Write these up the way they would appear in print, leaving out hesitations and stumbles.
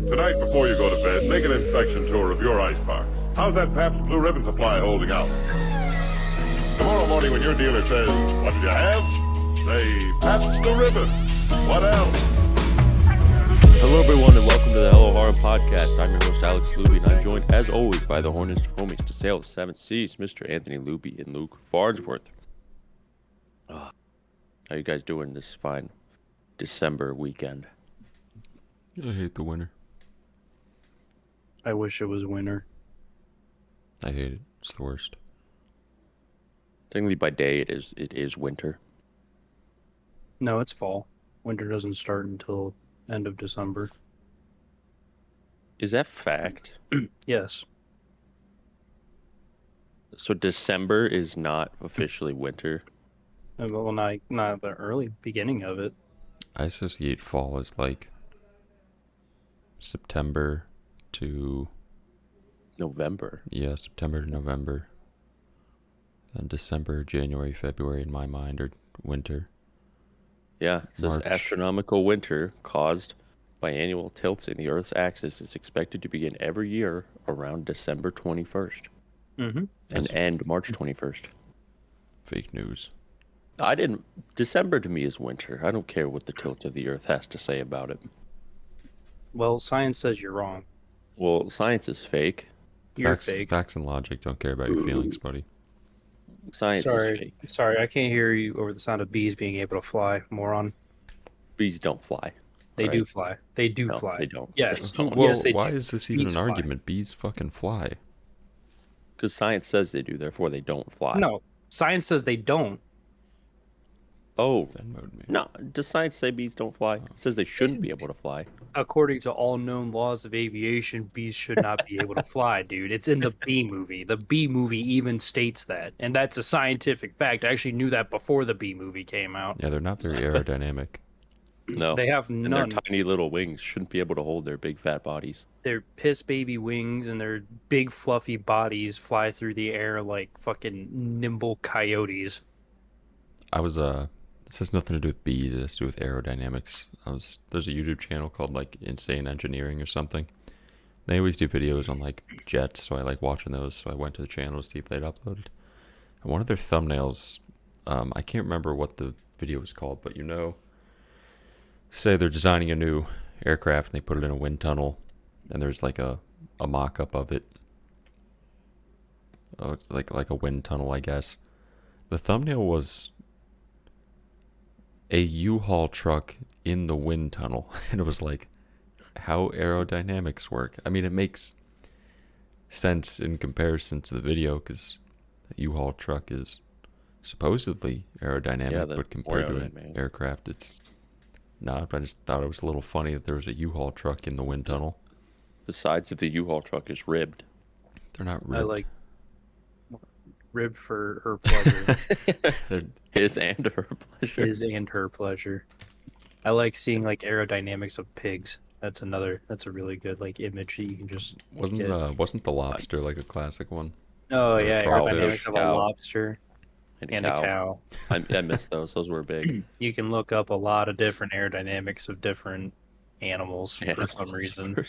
Tonight, before you go to bed, make an inspection tour of your ice box. How's that Pabst Blue Ribbon supply holding out? Tomorrow morning when your dealer says, "What did you have?" say, "Pabst Blue Ribbon." What else? Hello everyone and welcome to the Hello Harem podcast. I'm your host Alex Luby and I'm joined as always by the Hornets homies to sail the seven seas, Mr. Anthony Luby and Luke Farnsworth. How you guys doing this fine December weekend? I hate the winter. I wish it was winter. I hate it. It's the worst. Technically by day it is winter. No, it's fall. Winter doesn't start until end of December. Is that fact? Yes. So December is not officially winter. Well, not the early beginning of it. I associate fall as like September to November. September to November. And December, January, February in my mind are winter. Yeah, it says March. astronomical winter caused by annual tilts in the Earth's axis is expected to begin every year around December 21st Mm-hmm. and end March 21st. Fake news. December to me is winter. I don't care what the tilt of the Earth has to say about it. Well, science says you're wrong. Well, science is fake. You're Facts, fake. facts and logic don't care about your feelings, buddy. Science is fake. Sorry, I can't hear you over the sound of bees being able to fly, moron. Bees don't fly. They right? do fly. They do No, fly. they don't. Yes. They don't. Well, Yes, they why do. is this even Bees an fly. argument? Bees fucking fly. Because science says they do, therefore they don't fly. No, science says they don't. Oh, Venmoed me. no. Does science say bees don't fly? It says they shouldn't be able to fly. According to all known laws of aviation, bees should not be able to fly, dude. It's in the Bee Movie. The Bee Movie even states that. And that's a scientific fact. I actually knew that before the Bee Movie came out. Yeah, they're not very aerodynamic. No. They have And their none. tiny little wings shouldn't be able to hold their big fat bodies. Their piss baby wings and their big fluffy bodies fly through the air like fucking nimble coyotes. This has nothing to do with bees, it has to do with aerodynamics. There's a YouTube channel called like Insane Engineering or something. They always do videos on like jets, so I like watching those. So I went to the channel to see if they'd uploaded. And one of their thumbnails, I can't remember what the video was called, but say they're designing a new aircraft and they put it in a wind tunnel, and there's like a mock-up of it. Oh, it's like a wind tunnel, I guess. The thumbnail was a U-Haul truck in the wind tunnel, and it was like how aerodynamics work. I mean, it makes sense in comparison to the video because a U-Haul truck is supposedly aerodynamic, Yeah, but that's compared more to an aerodynamic. aircraft, it's not. I just thought it was a little funny that there was a U-Haul truck in the wind tunnel. The sides of the U-Haul truck is ribbed. They're not I ribbed. like ribbed for her pleasure. They're His and her pleasure. His and her pleasure. I like seeing like aerodynamics of pigs. That's a really good like image that you can just get. wasn't the lobster like a classic one? Oh There's yeah, crawfish, aerodynamics of cow. a lobster and a cow. I missed those. Those were big. You can look up a lot of different aerodynamics of different animals for some reason.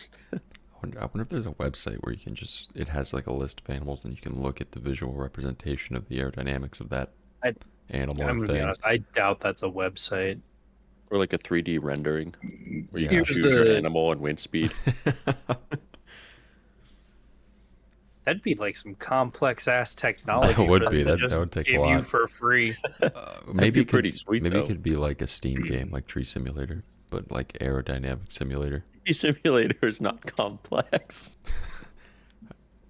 I wonder if there's a website where you can it has like a list of animals and you can look at the visual representation of the aerodynamics of that animal I'm or gonna be thing. honest, I doubt that's a website. Or like a 3D rendering where you Yeah. can choose your animal and wind speed. That'd be like some complex ass technology. That would for them be. to That just would take a give lot. you for free. Maybe be it could, pretty sweet, Maybe though. it could be like a Steam game, like Tree Simulator, but like aerodynamic simulator. Simulator is not complex.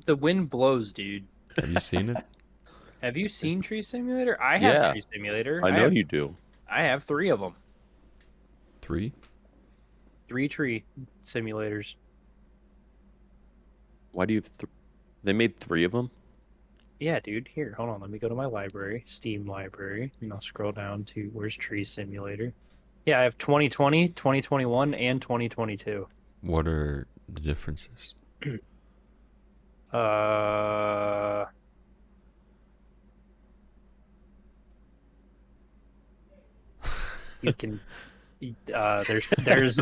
The wind blows, dude. Have you seen it? Have you seen Tree Simulator? I have Yeah. Tree Simulator. I know have, you do. I have 3 of them. 3? 3 tree simulators. Why do you have they made 3 of them? Yeah, dude. Here, hold on. Let me go to my library, Steam library, and I'll scroll down to where's Tree Simulator. Yeah, I have 2020, 2021, and 2022. What are the differences? You can there's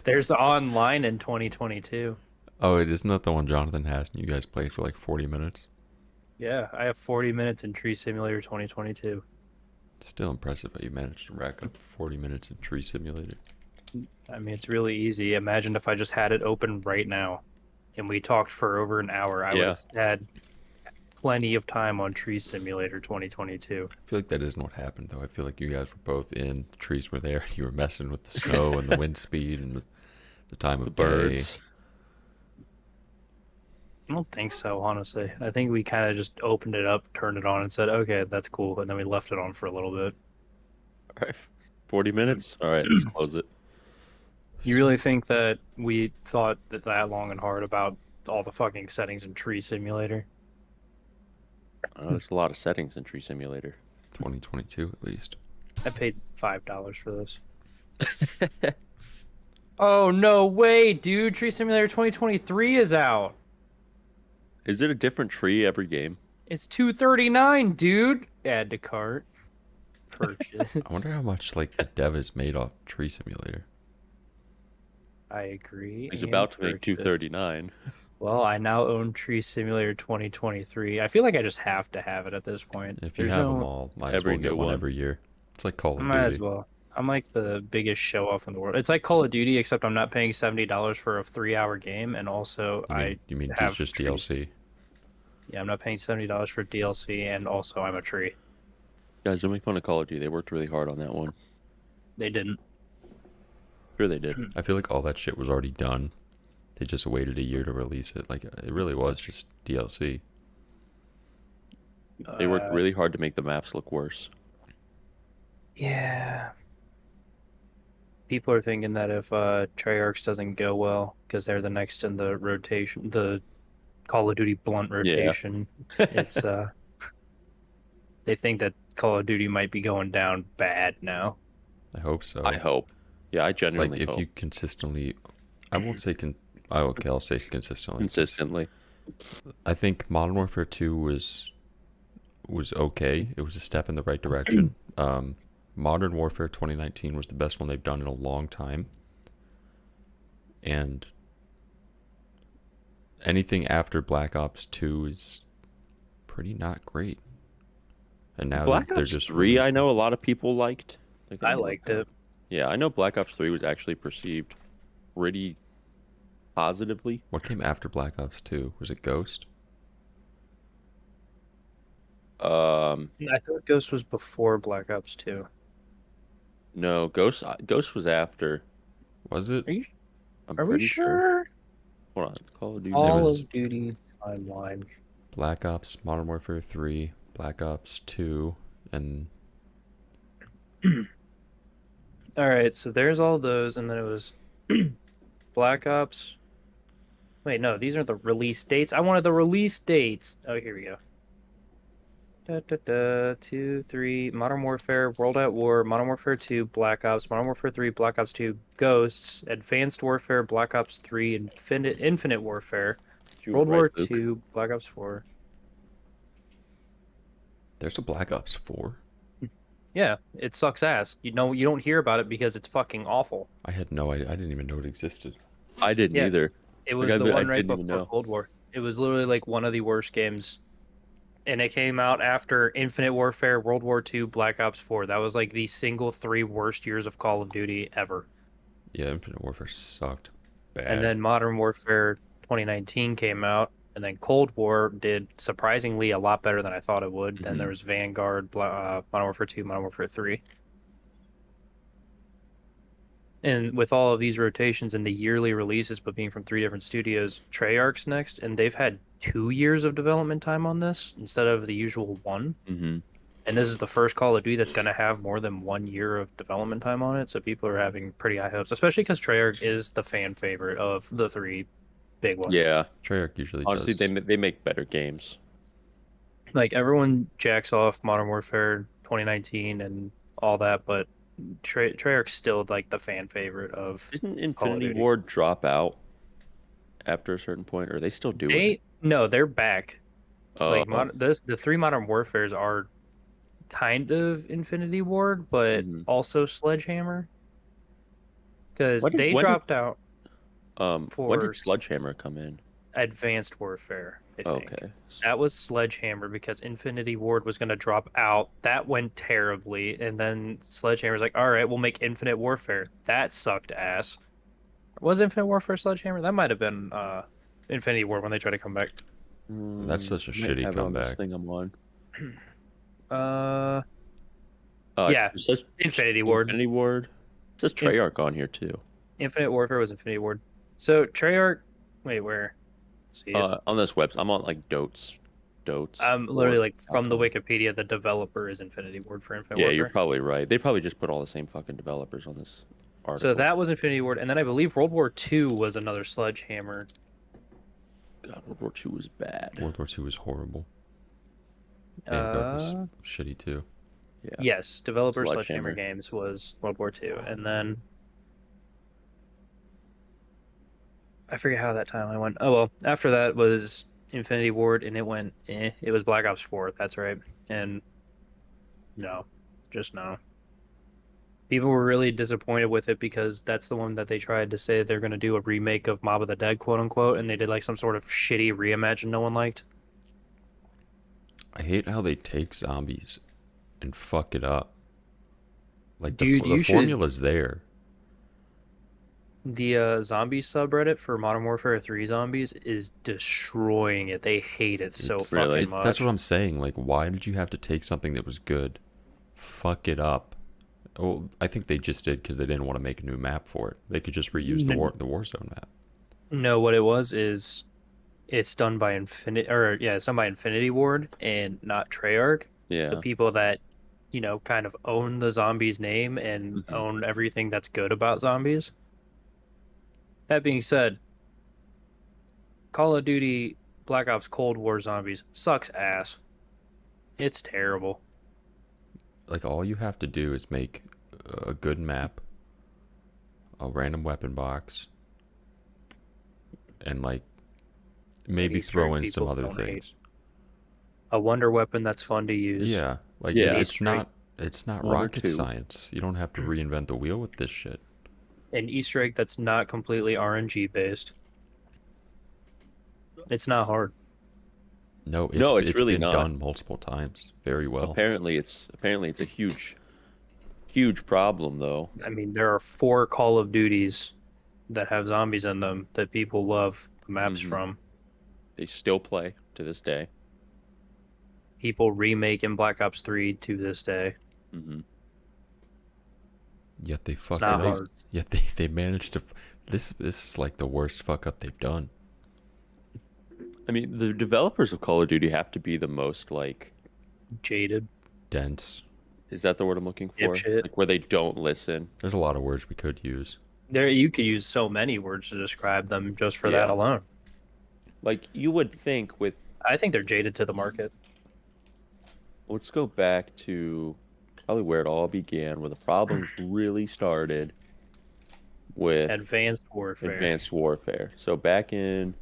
There's online in 2022. Oh, isn't that the one Jonathan has and you guys played for like 40 minutes? Yeah, I have 40 minutes in Tree Simulator 2022. Still impressive how you managed to rack up 40 minutes in Tree Simulator. I mean, it's really easy. Imagine if I just had it open right now and we talked for over an hour. I would have had plenty of time on Tree Simulator 2022. I feel like that isn't what happened, though. I feel like you guys were both in, the trees were there, you were messing with the snow and the wind speed and the time of The day. birds. I don't think so, honestly. I think we kind of just opened it up, turned it on, and said, okay, that's cool. And then we left it on for a little bit. All right, 40 minutes. All right, let's close it. You really think that we thought that long and hard about all the fucking settings in Tree Simulator? There's a lot of settings in Tree Simulator. 2022 at least. I paid $5 for this. Oh, no way, dude. Tree Simulator 2023 is out. Is it a different tree every game? It's $239, dude. Add to cart. Purchase. I wonder how much like the dev is made off Tree Simulator. I agree. He's and about to make purchase. $239. Well, I now own Tree Simulator 2023. I feel like I just have to have it at this point. If you There's have no- them all, might as every well get new one one. every year. It's like Call of Might as Duty. well. I'm like the biggest show off in the world. It's like Call of Duty, except I'm not paying $70 for a 3-hour game, and also You mean have just trees. DLC? Yeah, I'm not paying $70 for DLC, and also I'm a tree. Guys, don't make fun of Call of Duty. They worked really hard on that one. They didn't. Sure they did. I feel like all that shit was already done. They just waited a year to release it. Like it really was just DLC. They worked really hard to make the maps look worse. Yeah. People are thinking that if Treyarch doesn't go well, because they're the next in the rotation, the Call of Duty blunt rotation, it's they think that Call of Duty might be going down bad now. I hope so. I hope. Yeah, I Like genuinely if hope. you consistently, I won't say okay, I'll say consistently. Consistently. I think Modern Warfare 2 was okay. It was a step in the right direction. Modern Warfare 2019 was the best one they've done in a long time. And anything after Black Ops 2 is pretty not great. And now Black they're Ops just 3, I releasing- know a lot of people liked. Like, I liked it. Yeah, I know Black Ops 3 was actually perceived pretty positively. What came after Black Ops 2? Was it Ghost? I I thought Ghost was before Black Ops 2. No, Ghost was after. Was it? I'm Are we pretty sure? Hold on, Call of Duty. Call was- of Duty timeline. Black Ops, Modern Warfare 3, Black Ops 2, and All right, so there's all those, and then it was Black Ops. Wait, no, these are the release dates. I wanted the release dates. Oh, here we go. 2, 3, Modern Warfare, World at War, Modern Warfare 2, Black Ops, Modern Warfare 3, Black Ops 2, Ghosts, Advanced Warfare, Black Ops 3, Infinite Warfare, You were World right, War Luke. 2, Black Ops 4. there's a Black Ops 4. Yeah, it sucks ass. You know, you don't hear about it because it's fucking awful. I had no idea. I didn't even know it existed. I didn't Yeah. either. It was I the one right didn't even before know. Cold War. It was literally like one of the worst games. And it came out after Infinite Warfare, World War II, Black Ops 4. That was like the single 3 worst years of Call of Duty ever. Yeah, Infinite Warfare sucked bad. And then Modern Warfare 2019 came out. And then Cold War did surprisingly a lot better than I thought it would. Then Mhm. there was Vanguard, Modern Warfare 2, Modern Warfare 3. And with all of these rotations and the yearly releases, but being from 3 different studios, Treyarch's next, and they've had 2 years of development time on this instead of the usual 1. Mm-hmm. And this is the first Call of Duty that's going to have more than 1 year of development time on it. So people are having pretty high hopes, especially because Treyarch is the fan favorite of the 3 big ones. Yeah, Treyarch usually honestly, does. they make better games. Like everyone jacks off Modern Warfare 2019 and all that, but Treyarch's still like the fan favorite of. Didn't Call of Infinity Duty. Ward drop out after a certain point, or are they still doing it? They're back. Like Oh, the 3 Modern Warfares are kind of Infinity Ward, but Mhm. also Sledgehammer. because When did- they when did- dropped out When for did Sledgehammer come in? Advanced Warfare, I think. Okay. That was Sledgehammer because Infinity Ward was going to drop out. That went terribly, and then Sledgehammer's like, "All right, we'll make Infinite Warfare." That sucked ass. Was Infinite Warfare Sledgehammer? That might have been Infinity Ward when they tried to come back. That's such a Might shitty have it on this comeback. thing I'm on. Yeah, it says Infinity Ward. Infinity Ward. It says Treyarch on here too. Infinite Warfare was Infinity Ward. So Treyarch, wait, where? Let's see. On this website, I'm on like Dotes. I'm literally like from the .com. Wikipedia. The developer is Infinity Ward for Infinite Yeah, Warfare. you're probably right. They probably just put all the same fucking developers on this article. So that was Infinity Ward, and then I believe World War II was another Sledgehammer. God, World War II was bad. World War II was horrible. Vanguard was shitty too. Yeah. Yes, developer Sledgehammer Sledgehammer. Games was World War II, and then I forget how that timeline went. Oh well, after that was Infinity Ward, and it went. It was Black Ops 4. That's right, and no, just no. People were really disappointed with it because that's the one that they tried to say they're going to do a remake of Mob of the Dead, quote unquote, and they did like some sort of shitty reimagine no one liked. I hate how they take zombies and fuck it up. Like Dude, the you should- formula's there. The zombie subreddit for Modern Warfare 3 zombies is destroying it. They hate it so It's- fucking really? much. That's what I'm saying. Like, why did you have to take something that was good, fuck it up? Oh, I think they just did because they didn't want to make a new map for it. They could just reuse the Warzone map. No, what it was is it's done by it's done by Infinity Ward and not Treyarch. Yeah. The people that, kind of own the zombies name and Mhm. own everything that's good about zombies. That being said, Call of Duty Black Ops Cold War Zombies sucks ass. It's terrible. Like, all you have to do is make a good map, a random weapon box, and like maybe Easter throw egg in some people other don't hate. things. A wonder weapon that's fun to use. Yeah, like Yeah. it's Easter egg. not One or rocket two. science. You don't have to reinvent the wheel with this shit. An Easter egg that's not completely RNG based. It's not hard. No, it's really been not. done multiple times very well. Apparently it's a huge problem though. I mean, there are 4 Call of Duties that have zombies in them that people love the maps Mhm. from. They still play to this day. People remake in Black Ops 3 to this day. Hmm. Yet they It's fucking not hard. Yet they managed to. This is like the worst fuck up they've done. I mean, the developers of Call of Duty have to be the most like, Jaded. Dense. is that the word I'm looking for? Dipshit. Like where they don't listen. There's a lot of words we could use. There, you could use so many words to describe them just for that Yeah. alone. Like you would think with, I think they're jaded to the market. let's go back to probably where it all began, where the problems really started with Advanced Warfare. Advanced Warfare. So back in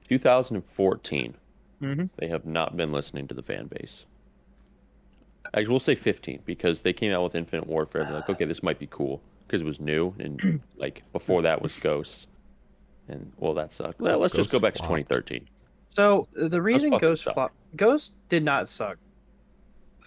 2014, Mhm. they have not been listening to the fan base. Actually, we'll say 15 because they came out with Infinite Warfare. They're like, okay, this might be cool because it was new, and like before that was Ghosts, and well, that sucked. Well, let's just go Ghosts back to flopped. 2013. So the reason fucking Ghost suck. Ghost did not suck.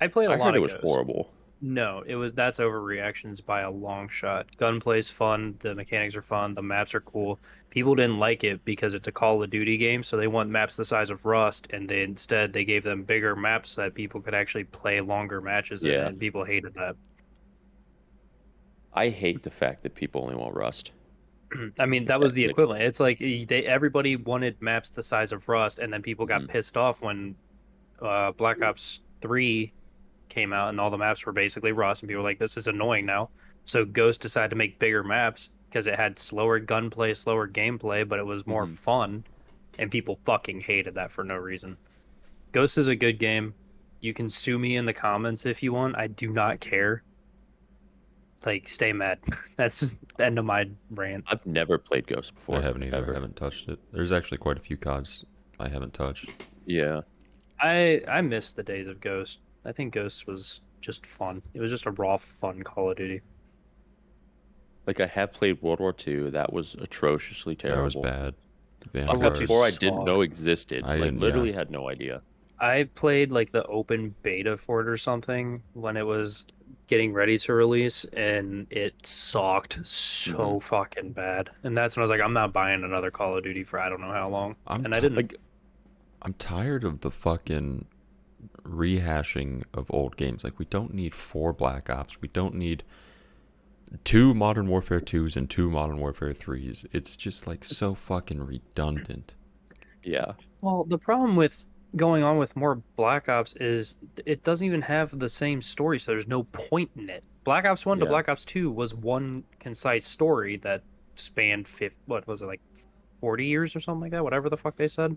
I played a I lot heard of it was Ghost. horrible. No, that's overreactions by a long shot. Gunplay's fun, the mechanics are fun, the maps are cool. People didn't like it because it's a Call of Duty game, so they want maps the size of Rust, and instead they gave them bigger maps so that people could actually play longer matches in, Yeah. and people hated that. I hate the fact that people only want Rust. I mean, that was the Like- equivalent. It's like everybody wanted maps the size of Rust, and then people got Mhm. pissed off when Black Ops 3 came out and all the maps were basically Rust, and people were like, this is annoying now. So Ghost decided to make bigger maps because it had slower gunplay, slower gameplay, but it was more Mhm. fun, and people fucking hated that for no reason. Ghost is a good game. You can sue me in the comments if you want. I do not care. Like, stay mad. That's the end of my rant. I've never played Ghost before. I haven't either. ever. I haven't touched it. There's actually quite a few CODs I haven't touched. Yeah. I miss the days of Ghost. I think Ghost was just fun. It was just a raw, fun Call of Duty. Like I have played World War II. That was atrociously terrible. That was bad. World War Vanguard. IV I didn't know existed. I Like didn't- literally yeah. had no idea. I played like the open beta for it or something when it was getting ready to release, and it sucked so fucking bad. And that's when I was like, I'm not buying another Call of Duty for I don't know how long. I'm And I didn't. Like I'm tired of the fucking rehashing of old games. Like, we don't need 4 Black Ops. We don't need 2 Modern Warfare 2s and 2 Modern Warfare 3s. It's just like so fucking redundant. yeah. Well, the problem with going on with more Black Ops is it doesn't even have the same story, so there's no point in it. Black Ops 1 to Yeah. Black Ops 2 was one concise story that spanned what was it, like 40 years or something like that, whatever the fuck they said.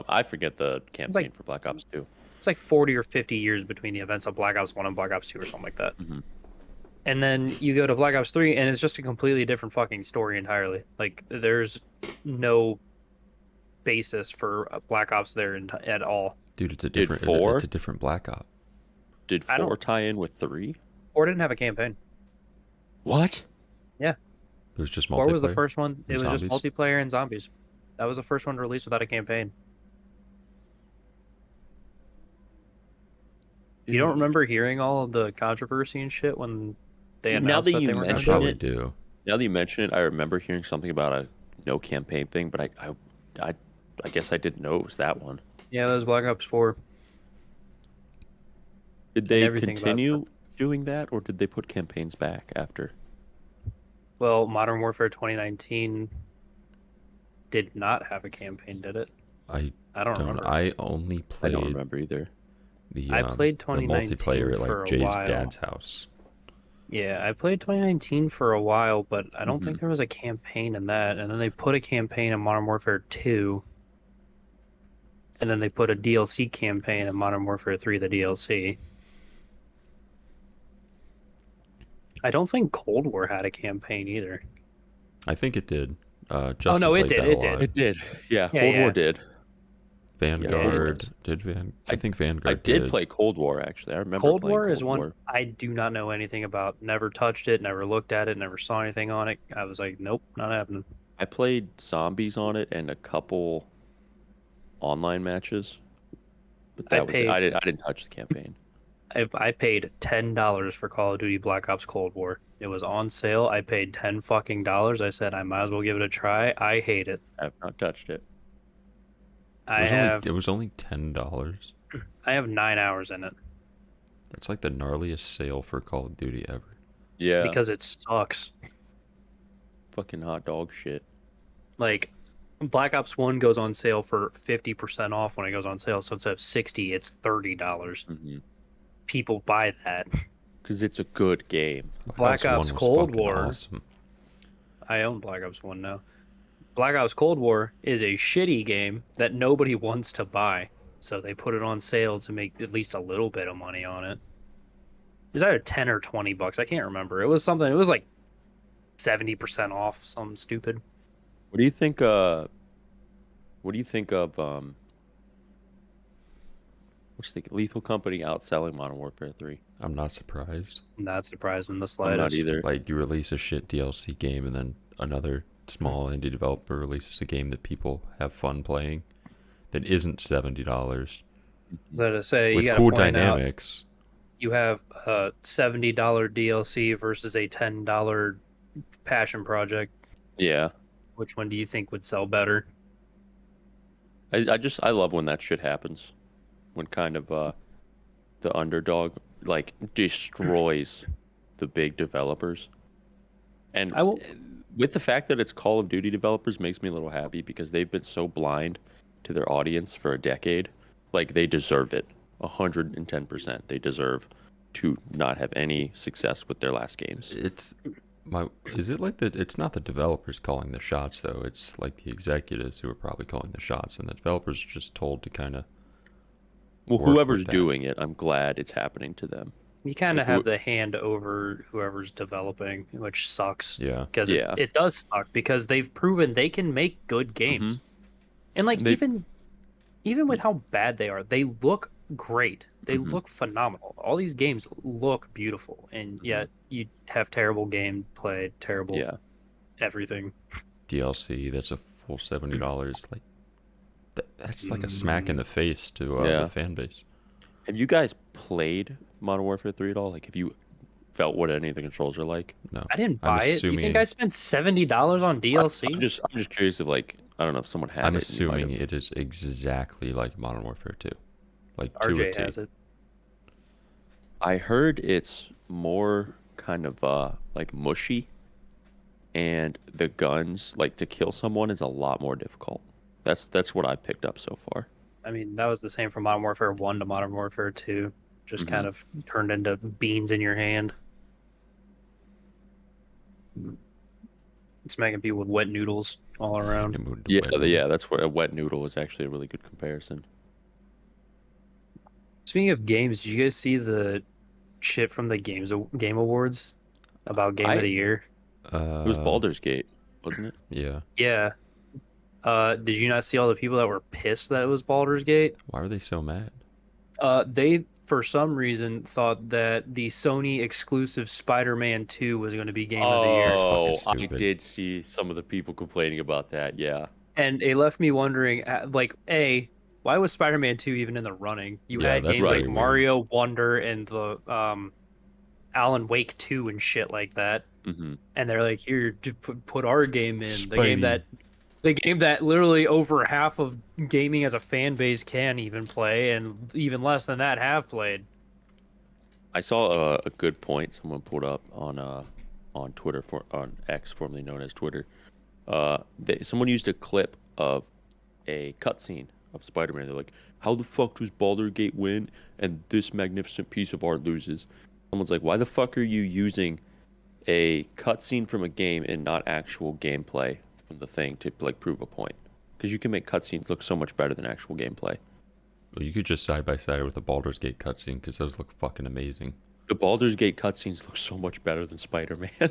I forget the campaign like- for Black Ops 2. It's like 40 or 50 years between the events of Black Ops 1 and Black Ops 2 or something like that. Mhm. And then you go to Black Ops 3 and it's just a completely different fucking story entirely. Like there's no basis for Black Ops there at all. Dude, it's a Did different 4? it's a different Black Op. Did I don't- 4 tie in with 3? Or didn't have a campaign. What? There's just multiplayer. 4 was the first one. It was and just zombies? multiplayer and zombies. That was the first one to release without a campaign. You don't remember hearing all of the controversy and shit when they Now announced that that you they were I going mention to probably it- do. Now that you mention it, I remember hearing something about a no campaign thing, but I guess I didn't know it was that one. Yeah, that was Black Ops 4. Did they everything about continue doing that, or did they put campaigns back after? Well, Modern Warfare 2019 did not have a campaign, did it? I I don't don't. remember. I only I played don't remember either. the I played the 2019 multiplayer at for like a Jay's while. dad's house. Yeah, I played 2019 for a while, but I don't Mhm. think there was a campaign in that. And then they put a campaign in Modern Warfare 2. And then they put a DLC campaign in Modern Warfare 3, the DLC. I don't think Cold War had a campaign either. I think it did. Justin no, it played did, that a it did. lot. It did. Yeah, Yeah, Cold yeah. War did. Vanguard Yeah, did. I think Vanguard. I did play Cold War actually. I remember Cold playing War is Cold one War. I do not know anything about. Never touched it, never looked at it, never saw anything on it. I was like, nope, not happening. I played zombies on it and a couple online matches, but I that was it. paid- I didn't touch the campaign. I paid $10 for Call of Duty Black Ops Cold War. It was on sale. I paid $10 I said I might as well give it a try. I hate it. I have not touched it. It was only $10. I have 9 hours in it That's like the gnarliest sale for Call of Duty ever. Yeah, because it sucks. fucking hot dog shit. Like Black Ops 1 goes on sale for 50% off when it goes on sale. So instead of 60, it's $30. People buy that. Because it's a good game. Black Ops 1 was Cold fucking War. Awesome. I own Black Ops 1 now. Black Ops Cold War is a shitty game that nobody wants to buy. So they put it on sale to make at least a little bit of money on it. It was either 10 or $20. I can't remember. It was something, it was like 70% off, something stupid. What do you think? What do you think of what's the Lethal Company outselling Modern Warfare 3? I'm not surprised. Not surprised in the I'm slightest. not either. Like, you release a shit DLC game and then another small indie developer releases a game that people have fun playing that isn't $70 So to say, you with got cool to point out, dynamics. you have a $70 DLC versus a $10 passion project. Yeah, Which one do you think would sell better? I love when that shit happens, when kind of the underdog like destroys the big developers, and I will- with the fact that it's Call of Duty developers makes me a little happy because they've been so blind to their audience for a decade. Like they deserve it, 110%. They deserve to not have any success with their last games. Is it like that? It's not the developers calling the shots though. It's like the executives who are probably calling the shots, and the developers are just told to kind of. Well, work with whoever's that. doing it, I'm glad it's happening to them. You kind of Like, have the hand over whoever's developing, which sucks. Yeah. Because Yeah. it does suck because they've proven they can make good games. And like They- even with how bad they are, they look great. They Mhm. look phenomenal. All these games look beautiful, and yet you have terrible gameplay, terrible Yeah. everything. DLC that's a full $70. Like that's like a smack in Mm, the face to the Yeah. fan base. Have you guys played Modern Warfare 3 at all? Like, have you felt what any of the controls are like? No, I didn't I'm buy it. You think I assuming spent $70 on I'm DLC? just I'm just curious if, like, I don't know if someone had I'm it and you might assuming have. it is exactly like Modern Warfare 2, like to a RJ T. has it. I heard it's more kind of like mushy, and the guns, like, to kill someone is a lot more difficult. That's what I picked up so far. I mean, that was the same from Modern Warfare 1 to Modern Warfare 2. Just Mhm. kind of turned into beans in your hand. Smacking people with wet noodles all around. It moved to Yeah, wet yeah, that's where a wet noodle is actually a really good comparison. Speaking of games, did you guys see the shit from the Game Awards about Game of I the Year? It was Baldur's Gate, wasn't it? Yeah. Yeah. Did you not see all the people that were pissed that it was Baldur's Gate? Why were they so mad? They, for some reason, thought that the Sony exclusive Spider-Man 2 was going to be Game of the Year. That's fucking Oh, I stupid. did see some of the people complaining about that. Yeah. And it left me wondering, like, A, why was Spider-Man 2 even in the running? You Yeah, had that's games like very weird. Mario Wonder and the Alan Wake 2 and shit like that. Hmm. And they're like, here, put our game in. Spidey. The game that literally over half of gaming as a fan base can even play, and even less than that have played. I saw a good point someone put up on Twitter, on X, formerly known as Twitter. Someone used a clip of a cutscene of Spider-Man. They're like, "How the fuck does Baldur's Gate win and this magnificent piece of art loses?" Someone's like, "Why the fuck are you using a cutscene from a game and not actual gameplay from the thing to, like, prove a point? Because you can make cutscenes look so much better than actual gameplay." Well, you could just side by side it with the Baldur's Gate cutscene because those look fucking amazing. The Baldur's Gate cutscenes look so much better than Spider-Man.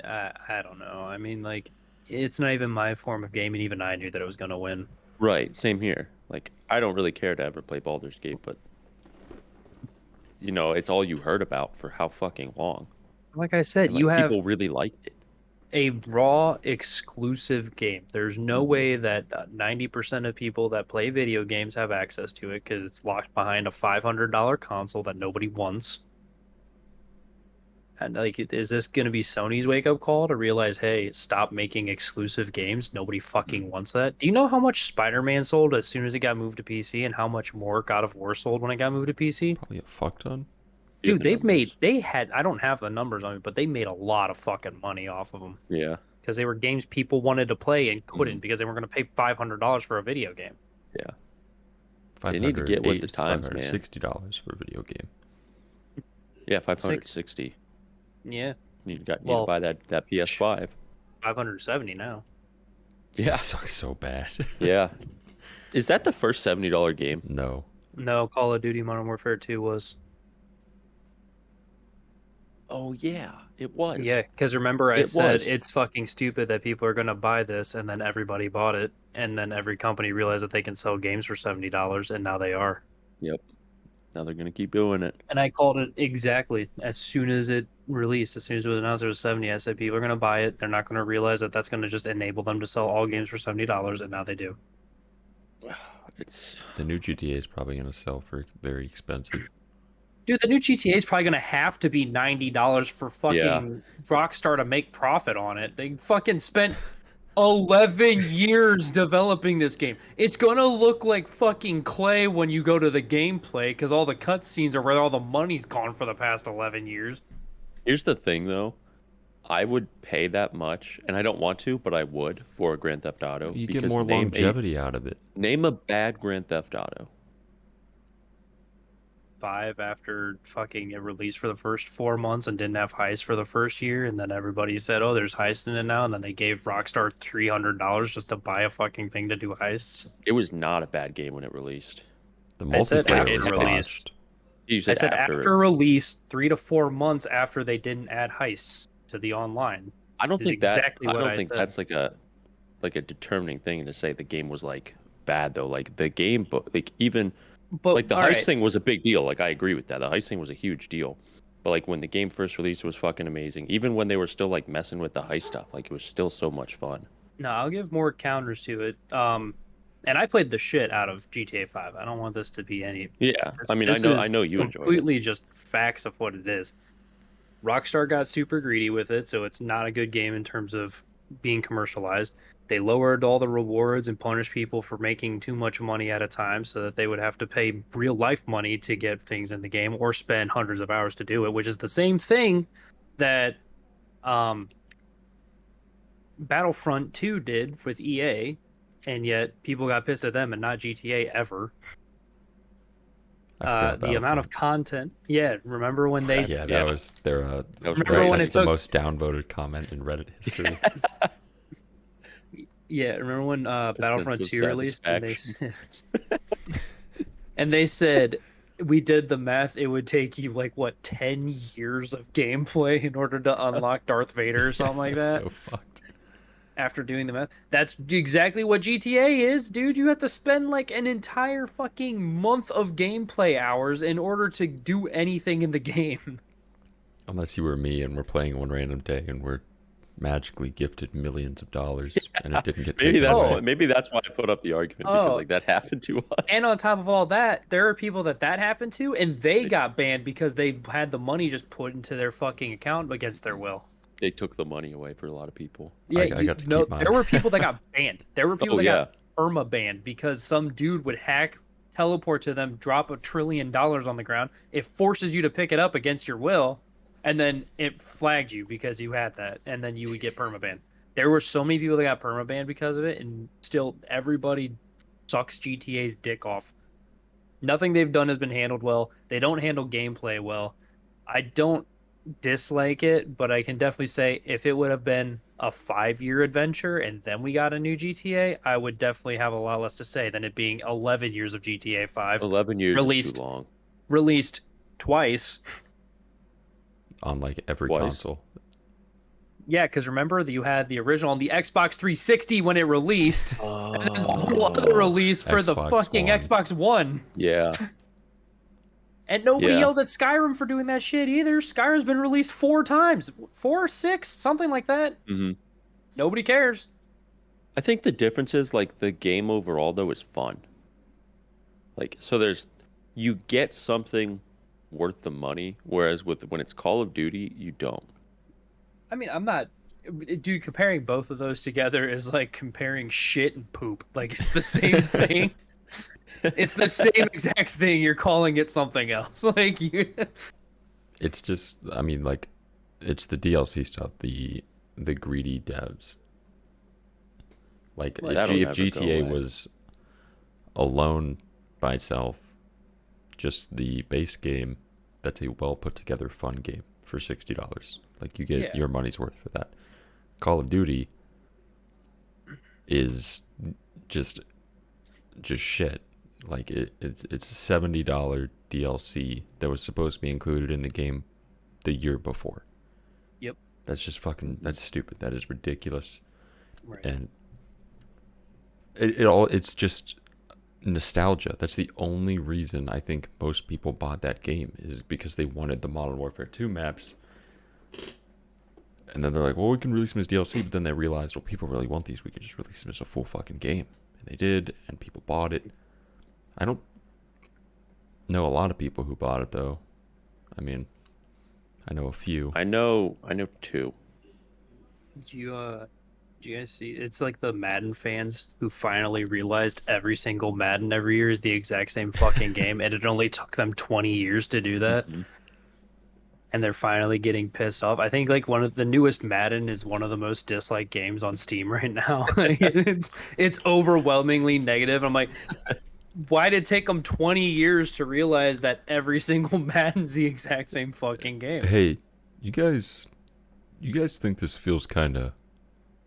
I don't know. I mean, like, it's not even my form of game, and even I knew that it was going to win. Right, same here. Like, I don't really care to ever play Baldur's Gate, but it's all you heard about for how fucking long. Like I said, And, like, you have people really liked it. a raw exclusive game. There's no way that 90% of people that play video games have access to it because it's locked behind a $500 console that nobody wants. And, like, is this going to be Sony's wake-up call to realize, hey, stop making exclusive games? Nobody fucking wants that. Do you know how much Spider-Man sold as soon as it got moved to PC, and how much more God of War sold when it got moved to PC? Probably a fuck ton. Yeah, Dude, the numbers. I don't have the numbers on it, but they made a lot of fucking money off of them Yeah, because they were games people wanted to play and couldn't because they weren't going to pay $500 for a video game. yeah. They need to get with the $508 times, man. $560 for a video game. Yeah, 560. Yeah, You need Well, to buy that PS5. 570 now. Yeah, It sucks so bad. yeah. Is that the first $70 game? No. No, Call of Duty Modern Warfare 2 was. Oh yeah, it was. Yeah, because remember I It said was. it's fucking stupid that people are going to buy this, and then everybody bought it, and then every company realized that they can sell games for $70, and now they are. Yep. Now they're gonna keep doing it. And I called it exactly as soon as it released, as soon as it was announced it was 70. I said people are going to buy it. They're not going to realize that that's going to just enable them to sell all games for $70, and now they do. It's The new GTA is probably going to sell for very expensive. Dude, the new GTA is probably going to have to be $90 for fucking Yeah. Rockstar to make profit on it. They fucking spent 11 years developing this game. It's going to look like fucking clay when you go to the gameplay because all the cutscenes are where all the money's gone for the past 11 years. Here's the thing, though. I would pay that much, and I don't want to, but I would, for a Grand Theft Auto. You get because more name longevity out of it. Name a bad Grand Theft Auto. 5 after fucking it released for the first 4 months and didn't have heist for the first year, and then everybody said, oh, there's heist in it now, and then they gave Rockstar $300 just to buy a fucking thing to do heists. It was not a bad game when it released. The I said multiplayer after was release. botched. You I said after. after release, 3 to 4 months after they didn't add heists to the online. I don't is think that. exactly I what don't I think said. that's like a determining thing to say the game was like bad though. Like the game, but like even But like the all heist right. thing was a big deal. Like I agree with that. The heist thing was a huge deal. But like when the game first released, it was fucking amazing. Even when they were still like messing with the heist stuff, like it was still so much fun. No, I'll give more counters to it. And I played the shit out of GTA 5. I don't want this to be any. Yeah, This, I mean, this I is know you enjoyed it. completely just facts of what it is. Rockstar got super greedy with it, so it's not a good game in terms of being commercialized. They lowered all the rewards and punished people for making too much money at a time so that they would have to pay real life money to get things in the game or spend hundreds of hours to do it, which is the same thing that Battlefront 2 did with EA, and yet people got pissed at them and not GTA ever. I forgot The amount of content. Yeah, remember when they. Yeah, Yeah. that was their. That was Remember great. when That's it the took- most downvoted comment in Reddit history. Yeah, remember when Battlefront sense of 2 released and they said, and they said we did the math, it would take you like what 10 years of gameplay in order to unlock Darth Vader or something like That's that. so fucked. After doing the math, that's exactly what GTA is, dude. You have to spend like an entire fucking month of gameplay hours in order to do anything in the game. Unless you were me and we're playing one random day and we're magically gifted millions of dollars and it didn't get Maybe taken that's away. why, maybe that's why I put up the argument because Oh. like that happened to us. And on top of all that, there are people that happened to, and they got banned because they had the money just put into their fucking account against their will. They took the money away for a lot of people. Yeah, I got to keep mine. there were people that got banned. There were people Oh, that yeah. got perma banned because some dude would hack, teleport to them, drop $1 trillion on the ground. It forces you to pick it up against your will, and then it flagged you because you had that, and then you would get perma banned. There were so many people that got perma banned because of it, and still everybody sucks GTA's dick off. Nothing they've done has been handled well. They don't handle gameplay well. I don't dislike it, but I can definitely say if it would have been a 5-year adventure and then we got a new GTA, I would definitely have a lot less to say than it being 11 years of GTA 5 11 years is Released. too long. released twice. On like every Twice. console. Yeah, because remember that you had the original on the Xbox 360 when it released, and then the whole other release for the Xbox fucking One. Xbox One. Yeah. And nobody Yeah. yells at Skyrim for doing that shit either. Skyrim's been released 4 times. 4, 6, something like that. hmm Nobody cares. I think the difference is like the game overall though is fun. Like so you get something worth the money, whereas when it's Call of Duty, you don't. I mean, I'm not... Dude, comparing both of those together is like comparing shit and poop. Like, it's the same thing. It's the same exact thing. You're calling it something else. Like, you... It's just, I mean, like, it's the DLC stuff, the greedy devs. Like, Well, if, that'll if never go GTA away. was alone by itself, just the base game, that's a well put together fun game for $60. Like, you get Yeah. your money's worth for that. Call of Duty is just shit. Like it's a $70 DLC that was supposed to be included in the game the year before. Yep. That's just fucking, that's stupid. That is ridiculous. Right. And it's just nostalgia. That's the only reason I think most people bought that game, is because they wanted the Modern Warfare 2 maps. And then they're like, well, we can release them as DLC, but then they realized, well, people really want these. We could just release them as a full fucking game. And they did, and people bought it. I don't know a lot of people who bought it, though. I mean, I know a few. I know 2. Do you guys see? It's like the Madden fans who finally realized every single Madden every year is the exact same fucking game, and it only took them 20 years to do that. Mhm. And they're finally getting pissed off. I think like one of the newest Madden is one of the most disliked games on Steam right now. Like, it's overwhelmingly negative. I'm like, why did it take them 20 years to realize that every single Madden's the exact same fucking game? Hey, you guys think this feels kind of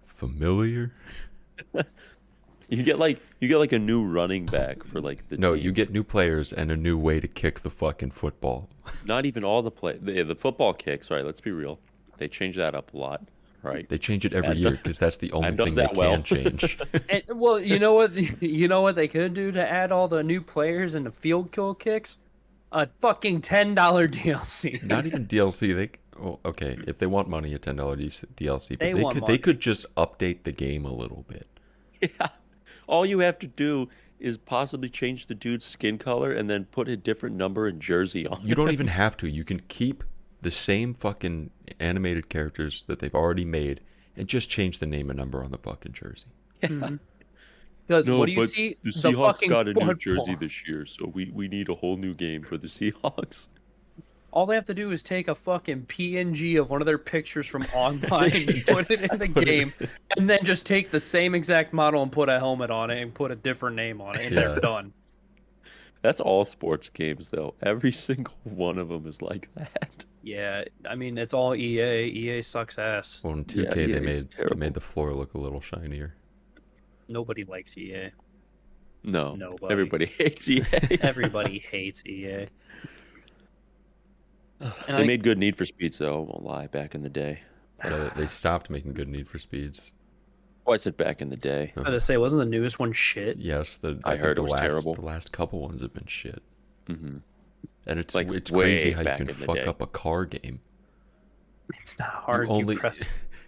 familiar? You get like a new running back for like the No, team. you get new players and a new way to kick the fucking football. Not even all the football kicks, right? Let's be real. They changed that up a lot. right? They change it every That year does- because that's the only does thing they that well. can change. And, well, you know what? You know what they could do to add all the new players and the field goal kicks? A fucking $10 DLC. Not even DLC. Well, okay, if they want money, a $10 DLC, but They want they money. could just update the game a little bit. Yeah. All you have to do is possibly change the dude's skin color and then put a different number and jersey on. You don't even have to. You can keep the same fucking animated characters that they've already made and just change the name and number on the fucking jersey. Because No, what do you but see? the Seahawks fucking got a new football. jersey this year, so we need a whole new game for the Seahawks. All they have to do is take a fucking PNG of one of their pictures from online, put it in the game, and then just take the same exact model and put a helmet on it and put a different name on it, and Yeah. they're done. That's all sports games, though. Every single one of them is like that. Yeah, I mean it's all EA. EA sucks ass. Well, in 2K, Yeah, they it's made terrible. the floor look a little shinier. Nobody likes EA. No, Nobody. everybody hates EA. Everybody hates EA. And They made good Need for Speeds, though. I won't lie. Back in the day. They stopped making good Need for Speeds. Oh, I said back in the day. I was gonna say, wasn't the newest one shit? Yes, I think heard the it was last, terrible. The last couple ones have been shit. Hmm. And it's Like, it's way crazy how you back can in the fuck day. up a car game. It's not hard. only- You press.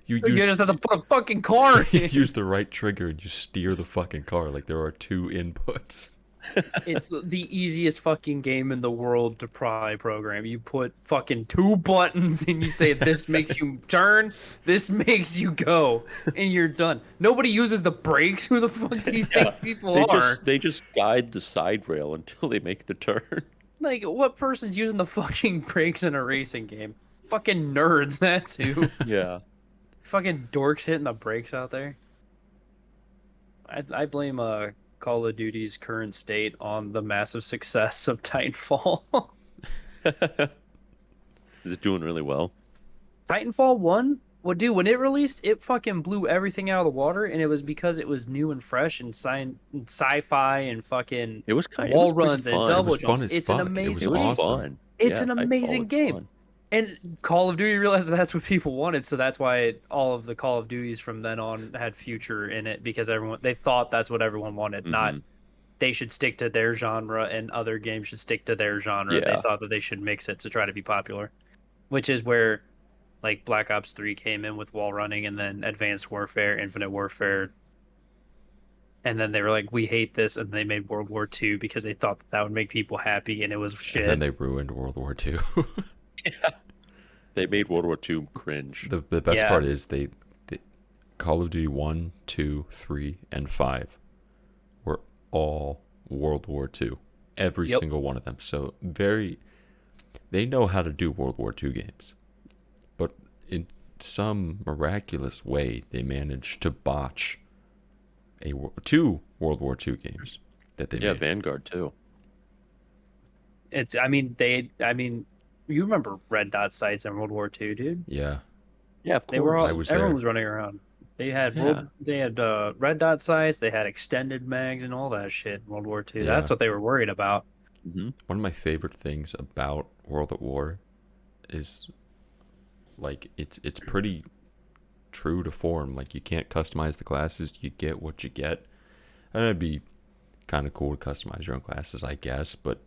You You use, just have to put a fucking car you in. use the right trigger and you steer the fucking car. Like there are two inputs. It's the easiest fucking game in the world to program. You put fucking 2 buttons and you say this makes you turn, this makes you go, and you're done. Nobody uses the brakes. Who the fuck do you think people are? They just guide the side rail until they make the turn. Like, what person's using the fucking brakes in a racing game? Fucking nerds, that too. Yeah. Fucking dorks hitting the brakes out there. I blame Call of Duty's current state on the massive success of Titanfall. Is it doing really well? Titanfall 1, well, dude, when it released, it fucking blew everything out of the water, and it was because it was new and fresh and sci-fi and fucking It was kind wall of pretty runs and fun. double was fun jumps. as It's an fuck. It was amazing It was game. awesome. fun. It's an Titanfall amazing was game. fun. And Call of Duty realized that that's what people wanted, so that's why all of the Call of Duties from then on had future in it, because they thought that's what everyone wanted, not Mhm. they should stick to their genre and other games should stick to their genre. Yeah. They thought that they should mix it to try to be popular, which is where like Black Ops 3 came in with wall running, and then Advanced Warfare, Infinite Warfare, and then they were like, we hate this, and they made World War II because they thought that would make people happy, and it was shit. And then they ruined World War II. They made World War II cringe. the best Yeah. part is they Call of Duty 1, 2, 3, and 5 were all World War II. Every Yep. single one of them. So they know how to do World War II games. But in some miraculous way, they managed to botch two World War II games that they Yeah, made. Vanguard too. You remember red dot sights in World War II, dude? Yeah. Yeah, of They were all, I was everyone there. was running around. They had Yeah. red dot sights, they had extended mags and all that shit in World War II. Yeah. That's what they were worried about. Mhm. One of my favorite things about World at War is like it's pretty true to form. Like you can't customize the classes, you get what you get. And it'd be kind of cool to customize your own classes, I guess, but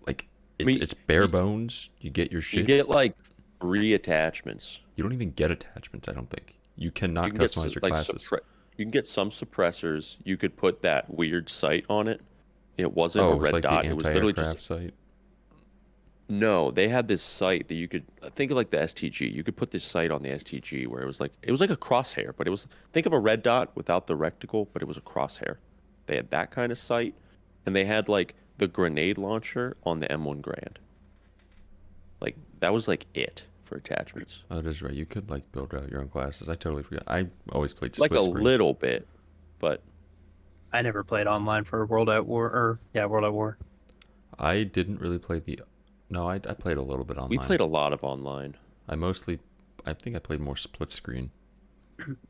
like it's bare bones. You get your shit. You get like 3 attachments. You don't even get attachments, I don't think. You cannot You can get customize your like classes. you can get some suppressors. You could put that weird sight on it. It wasn't Oh, a it was red like dot. the It was literally anti-aircraft just sight. no. They had this sight that you could think of like the STG. You could put this sight on the STG where it was like a crosshair, but it was think of a red dot without the reticle, but it was a crosshair. They had that kind of sight, and they had like the grenade launcher on the M1 Grand. Like that was like it for attachments. Oh, that is right. You could like build out your own classes. I totally forgot. I always played Like split a screen. little bit, but I never played online for World at War. I didn't really play No, I played a little bit online. we played a lot of online. I think I played more split screen.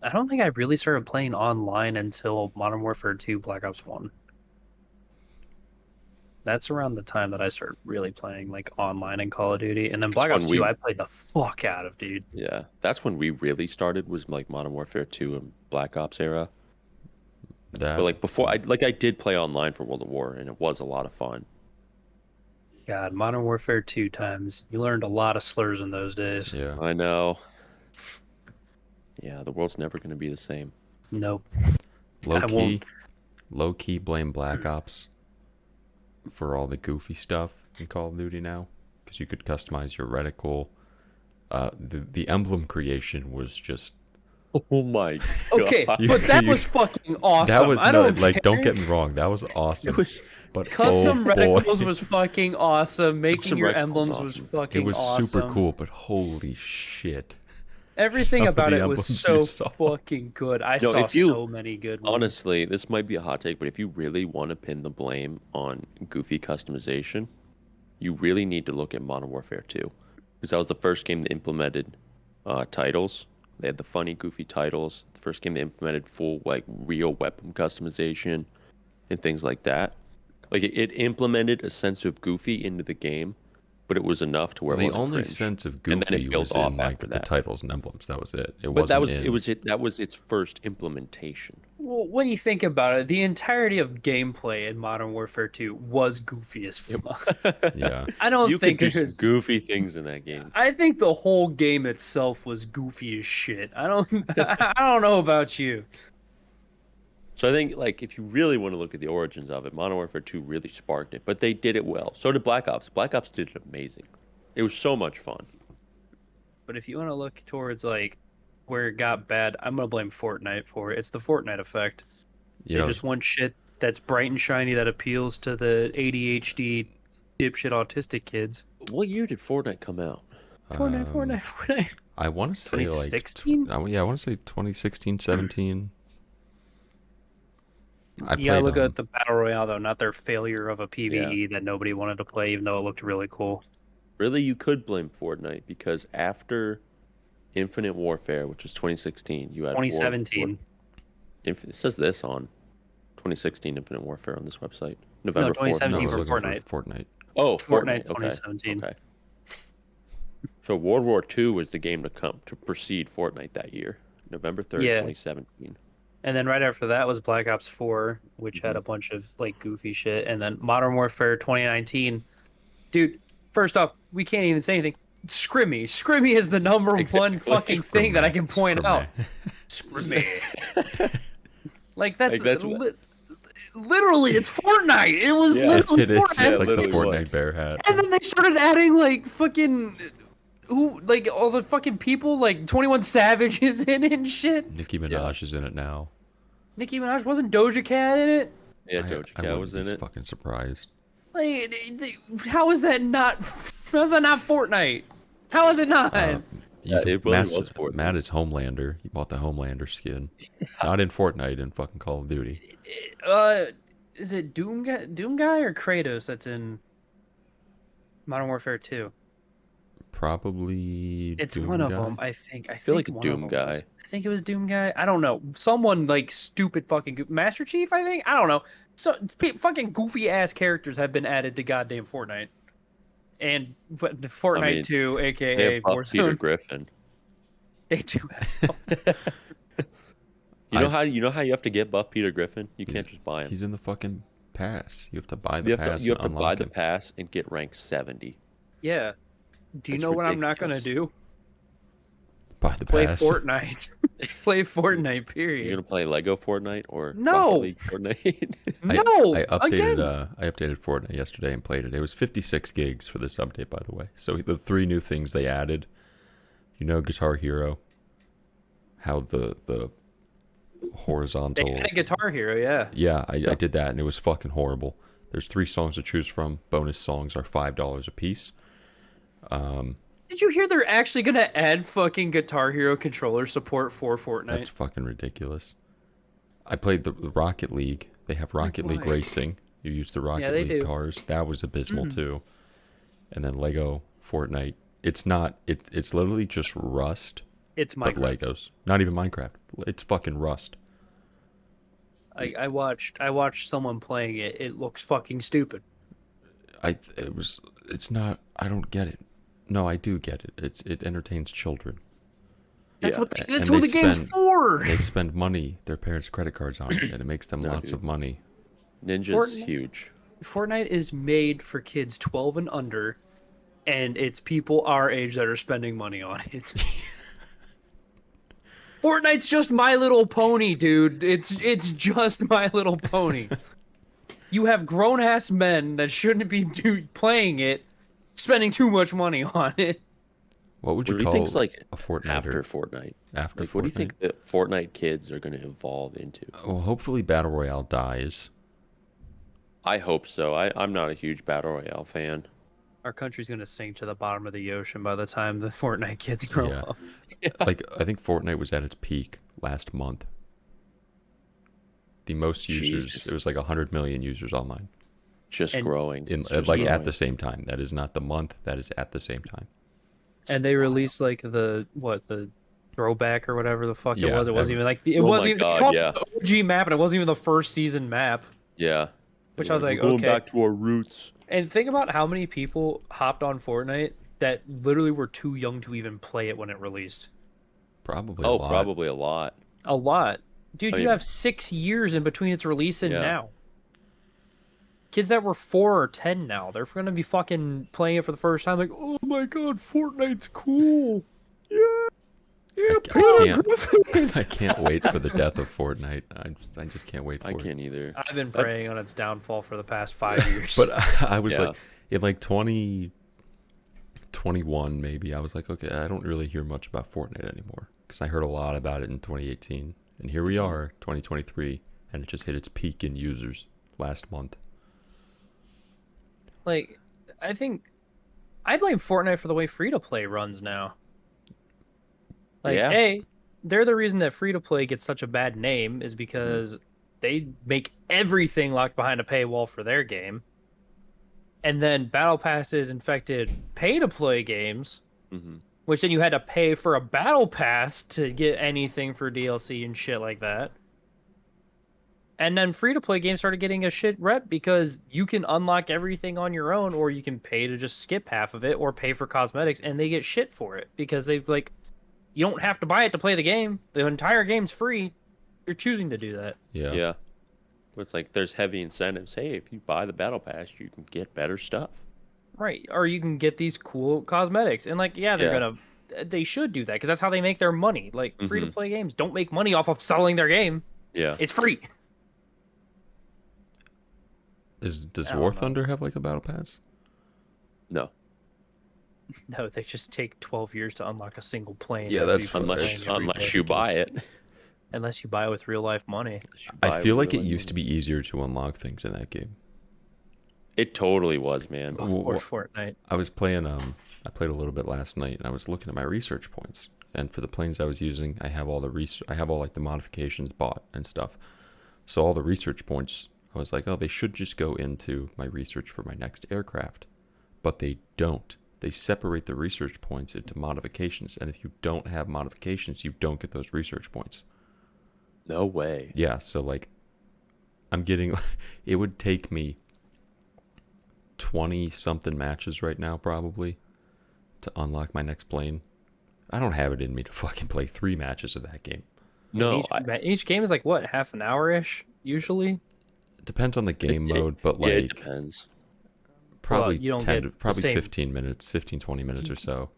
I don't think I really started playing online until Modern Warfare 2 Black Ops 1. That's around the time that I started really playing like online in Call of Duty, and then That's Black when Ops we- 2 I played the fuck out of, dude. Yeah, that's when we really started. Was like Modern Warfare 2 and Black Ops era. That But like before, I did play online for World of War, and it was a lot of fun. God, Modern Warfare 2 times. You learned a lot of slurs in those days. yeah. I know. Yeah, the world's never going to be the same. Nope. Low I key, won't- low key blame Black Ops for all the goofy stuff in Call of Duty now, because you could customize your reticle. The emblem creation was just Oh my Okay, god! You- but that you- was fucking awesome. that was I no, don't like don't care. get me wrong, that was awesome. It was But Custom oh boy, reticles was fucking awesome. Making Custom your reticles emblems was awesome. fucking it was awesome. super cool. But holy shit! Everything Some of about the it was emblems so you saw. fucking good. I No, saw if you- so many good ones. Honestly, this might be a hot take, but if you really want to pin the blame on goofy customization, you really need to look at Modern Warfare 2, because that was the first game that implemented titles. They had the funny, goofy titles. The first game that implemented full, like, real weapon customization and things like that. Like, it implemented a sense of goofy into the game, but it was enough to where it The wasn't only cringe. sense of And then it goofy built was off in like after the that. titles and emblems. That was it. It But wasn't that was in, that was its first implementation. Well, when you think about it, the entirety of gameplay in Modern Warfare 2 was goofy as fuck. Yeah. I don't You think could do some there's. goofy things in that game. I think the whole game itself was goofy as shit. I don't. I don't know about you. So I think, like, if you really want to look at the origins of it, Modern Warfare 2 really sparked it, but they did it well. So did Black Ops. Black Ops did it amazing. It was so much fun. But if you want to look towards like where it got bad, I'm gonna blame Fortnite for it. It's the Fortnite effect. You They know, just want shit that's bright and shiny that appeals to the ADHD dipshit autistic kids. What year did Fortnite come out? Fortnite. I want to say like 2016? yeah, I want to say 2016, 17. I You gotta played, look at the battle royale though, not their failure of a PVE Yeah. that nobody wanted to play, even though it looked really cool. Really, you could blame Fortnite, because after Infinite Warfare, which was 2016, you had 2017. It says this on 2016 Infinite Warfare on this website. No, November 2017 no, I 4th. was for looking Fortnite. Fortnite. Oh, Fortnite Fortnite. Okay. 2017. Okay. So World War II was the game to precede Fortnite that year, November 3rd, Yeah. 2017. And then right after that was Black Ops 4, which had a bunch of like goofy shit. And then Modern Warfare 2019. Dude, first off, we can't even say anything. Scrimmy. Scrimmy is the number one Exactly. fucking thing that I can point out. Scrimmy. Like that's Like, that's literally it's Fortnite. It was Yeah, literally It is. Fortnite. It's like the literally Fortnite was. bear hat. And then they started adding like fucking like all the fucking people, like 21 Savage is in it and shit. Nicki Minaj is in it now. Nicki Minaj, wasn't Doja Cat in it? Yeah, Doja I Cat wouldn't was be in it. fucking surprised. Like, how is that not? How is that not Fortnite? How is it not? It really Matt's- was Fortnite. Matt is Homelander. He bought the Homelander skin. Not in Fortnite, in fucking Call of Duty. Is it Doom Guy or Kratos that's in Modern Warfare 2? Probably. It's Doom one of guy. them, I think. I feel think like a one of Doom them Guy. was- I think it was Doom Guy. I don't know. Someone like stupid fucking Master Chief. I think. I don't know. So fucking goofy ass characters have been added to goddamn Fortnite, and but the Fortnite I mean, 2, They aka have buffed Peter Warzone, Griffin. they do. You know how you have to get buff Peter Griffin? You can't just buy him. He's in the fucking pass. You have to buy the You have pass. to, you have to and buy unlock the him. pass and get rank 70. Yeah. Do you It's know what I'm not gonna ridiculous. do? Buy the Play pass. Fortnite. Play Fortnite. You're Period. gonna play Lego Fortnite or No. Rocket League Fortnite? No. I updated. Again. I updated Fortnite yesterday and played it. It was 56 gigs for this update, by the way. So the 3 new things they added. You know, Guitar Hero. How the horizontal. They had a Guitar Hero. Yeah. Yeah, I did that and it was fucking horrible. There's 3 songs to choose from. Bonus songs are $5 a piece. Did you hear they're actually gonna add fucking Guitar Hero controller support for Fortnite? That's fucking ridiculous. I played the Rocket League. They have Rocket League why? Racing. You use the Rocket they League do. cars. That was abysmal too. And then Lego Fortnite. It's not. It's literally just Rust, It's but Minecraft. Legos. Not even Minecraft. It's fucking Rust. I watched someone playing it. It looks fucking stupid. It's not. I don't get it. No, I do get it. It entertains children. That's Yeah. what the game's for. They spend money, their parents' credit cards on it, and it makes them lots of money. Ninja's Fortnite- huge. Fortnite is made for kids 12 and under, and it's people our age that are spending money on it. Fortnite's just My Little Pony, dude. It's just My Little Pony. You have grown ass men that shouldn't be playing it, spending too much money on it. What would you What do you call think's like a Fortnite after Fortnite? After Like, what do you Fortnite? think the Fortnite kids are going to evolve into? Well, hopefully Battle Royale dies. I hope so. I'm not a huge Battle Royale fan. Our country's gonna sink to the bottom of the ocean by the time the Fortnite kids grow Yeah. up. Like, I think Fortnite was at its peak last month. The most users, Jesus. it was like 100 million users online. Just And- growing. In It's just like growing. at the same time. That is not the month. That is at the same time. And they released like the throwback or whatever the fuck it Yeah, was. It wasn't even like it Oh my wasn't even God, they called yeah. it the OG map, and it wasn't even the first season map. Yeah. Which I was like, We're going okay. back to our roots. And think about how many people hopped on Fortnite that literally were too young to even play it when it released. Probably a Oh, lot. probably a lot. A lot. Dude, I you mean- have 6 years in between its release and Yeah. now. Kids that were 4 or 10 now, they're going to be fucking playing it for the first time like, oh my god, Fortnite's cool. Yeah. Yeah, I can't wait for the death of Fortnite. I just can't wait for I it. can't either. I've been praying on its downfall for the past 5 years. But I was Yeah. like, in like 2021 maybe, I was like, okay, I don't really hear much about Fortnite anymore. Because I heard a lot about it in 2018. And here we are, 2023, and it just hit its peak in users last month. like, I think I blame Fortnite for the way free-to-play runs now. Like, Yeah. they're the reason that free-to-play gets such a bad name is because they make everything locked behind a paywall for their game. And then Battle Passes infected pay-to-play games, Hmm. which then you had to pay for a Battle Pass to get anything for DLC and shit like that. And then free-to-play games started getting a shit rep because you can unlock everything on your own, or you can pay to just skip half of it, or pay for cosmetics, and they get shit for it because they've like, you don't have to buy it to play the game. The entire game's free. You're choosing to do that. Yeah. Yeah. But it's like there's heavy incentives. Hey, if you buy the battle pass, you can get better stuff. Right. Or you can get these cool cosmetics. And like, yeah, they should do that because that's how they make their money. Like, free to play games don't make money off of selling their game. Yeah. It's free. Does I don't War know. Thunder have like a battle pass? No. No, they just take 12 years to unlock a single plane. Yeah, that that's you fun. can play Unless every unless day. you buy it. Unless you buy it with real life money. I feel like it used to be easier to unlock things in that game. It totally was, man. Before Fortnite. I was playing I played a little bit last night and I was looking at my research points, and for the planes I was using, I have all like the modifications bought and stuff. So all the research points, I was like, oh, they should just go into my research for my next aircraft. But they don't. They separate the research points into modifications, and if you don't have modifications, you don't get those research points. No way. Yeah, so like I'm getting it would take me 20 something matches right now probably to unlock my next plane. I don't have it in me to fucking play 3 matches of that game. No, Each game is like, what, half an hour-ish, usually? It depends on the game it- mode, but yeah, it like depends. probably you don't 10 get to, the probably same- 15 minutes, 15 20 minutes or so.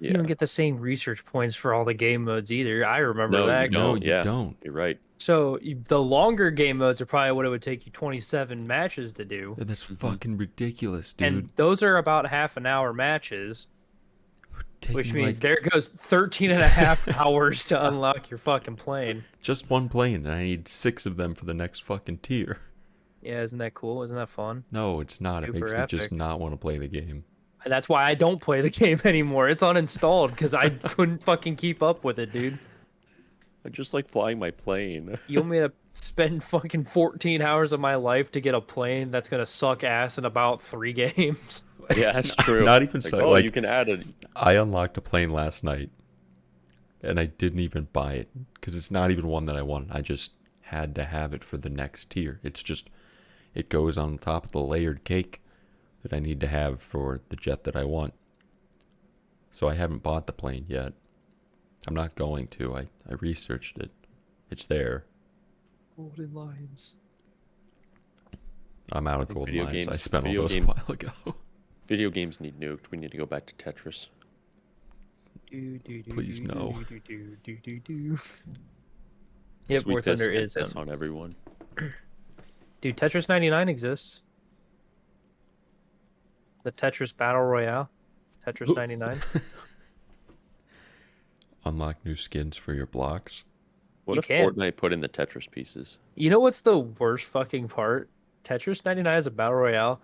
Yeah. You don't get the same research points for all the game modes either. I remember No, that. you don't. No, you yeah. don't. You're right. So the longer game modes are probably what it would take you 27 matches to do. And that's fucking ridiculous, dude. And those are about half an hour matches, Take which me, means like, there goes 13 and a half hours to unlock your fucking plane. just one plane, and I need 6 of them for the next fucking tier. Yeah, isn't that cool? Isn't that fun? No, it's not. It Super makes me just epic. not want to play the game. And that's why I don't play the game anymore. It's uninstalled because I couldn't fucking keep up with it, dude. I just like flying my plane. You want me to spend fucking 14 hours of my life to get a plane that's gonna suck ass in about 3 games? Yeah, that's true. Not even like, so. Oh, Like, you can add it. I unlocked a plane last night, and I didn't even buy it because it's not even one that I wanted. I just had to have it for the next tier. It's just, it goes on top of the layered cake. that I need to have for the jet that I want. So I haven't bought the plane yet. I'm not going to. I researched it. It's there. Golden Lions. I'm out of think golden video lines. I games- spent all video those game- a while ago. Video games need nuked. We need to go back to Tetris. Please, no. Yep, Sweet War Thunder piss is on everyone. Dude, Tetris 99 exists. The Tetris Battle Royale. Tetris 99. Unlock new skins for your blocks. What You if can. Fortnite put in the Tetris pieces? You know what's the worst fucking part? Tetris 99 is a battle royale.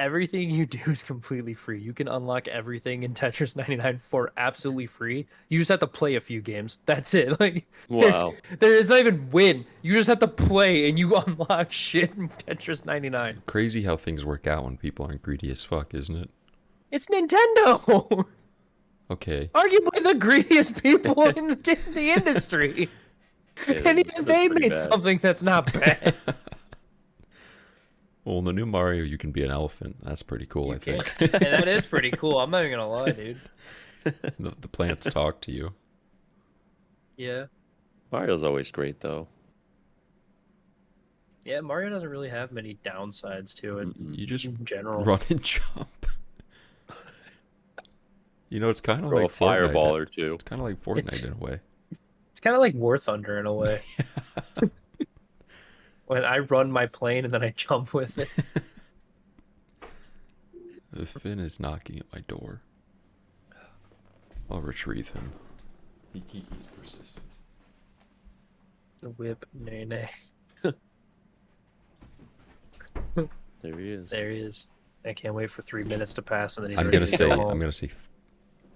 Everything you do is completely free. You can unlock everything in Tetris 99 for absolutely free. You just have to play a few games. That's it. Like, Wow. it's not even win. You just have to play and you unlock shit in Tetris 99. Crazy how things work out when people aren't greedy as fuck, isn't it? It's Nintendo. Okay. Arguably the greediest people in the industry. Yeah, And even that's they pretty made bad. something that's not bad. Well, in the new Mario, you can be an elephant. That's pretty cool, I think. and that is pretty cool. I'm not even gonna lie, dude. The plants talk to you. Yeah. Mario's always great, though. Yeah, Mario doesn't really have many downsides to it You just in general. run and jump. You know, it's kind of Throw like a fireball Fortnite. or two. It's kind of like Fortnite It's- in a way. It's kind of like War Thunder in a way. When I run my plane and then I jump with it. The Finn is knocking at my door. I'll retrieve him. He's persistent. The whip, nay nay. There he is. There he is. I can't wait for 3 minutes to pass and then he's I'm ready gonna to say go home.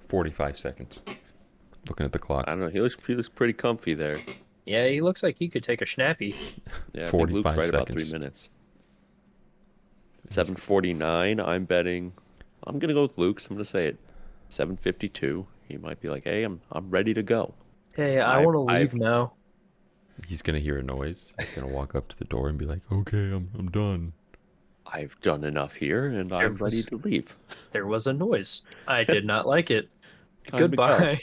45 seconds. Looking at the clock. I don't know. He looks pretty comfy there. Yeah, he looks like he could take a schnappy. Yeah, I think 45 Luke's right about 3 seconds. minutes. 7:49. I'm betting. I'm gonna go with Luke's. I'm gonna say it. 7:52. He might be like, "Hey, I'm ready to go." Hey, I I've- want to leave I've- now. He's gonna hear a noise. He's gonna walk up to the door and be like, "Okay, I'm done." I've done enough here, and I'm ready to leave. There was a noise. I did not like it. Time to go. Goodbye.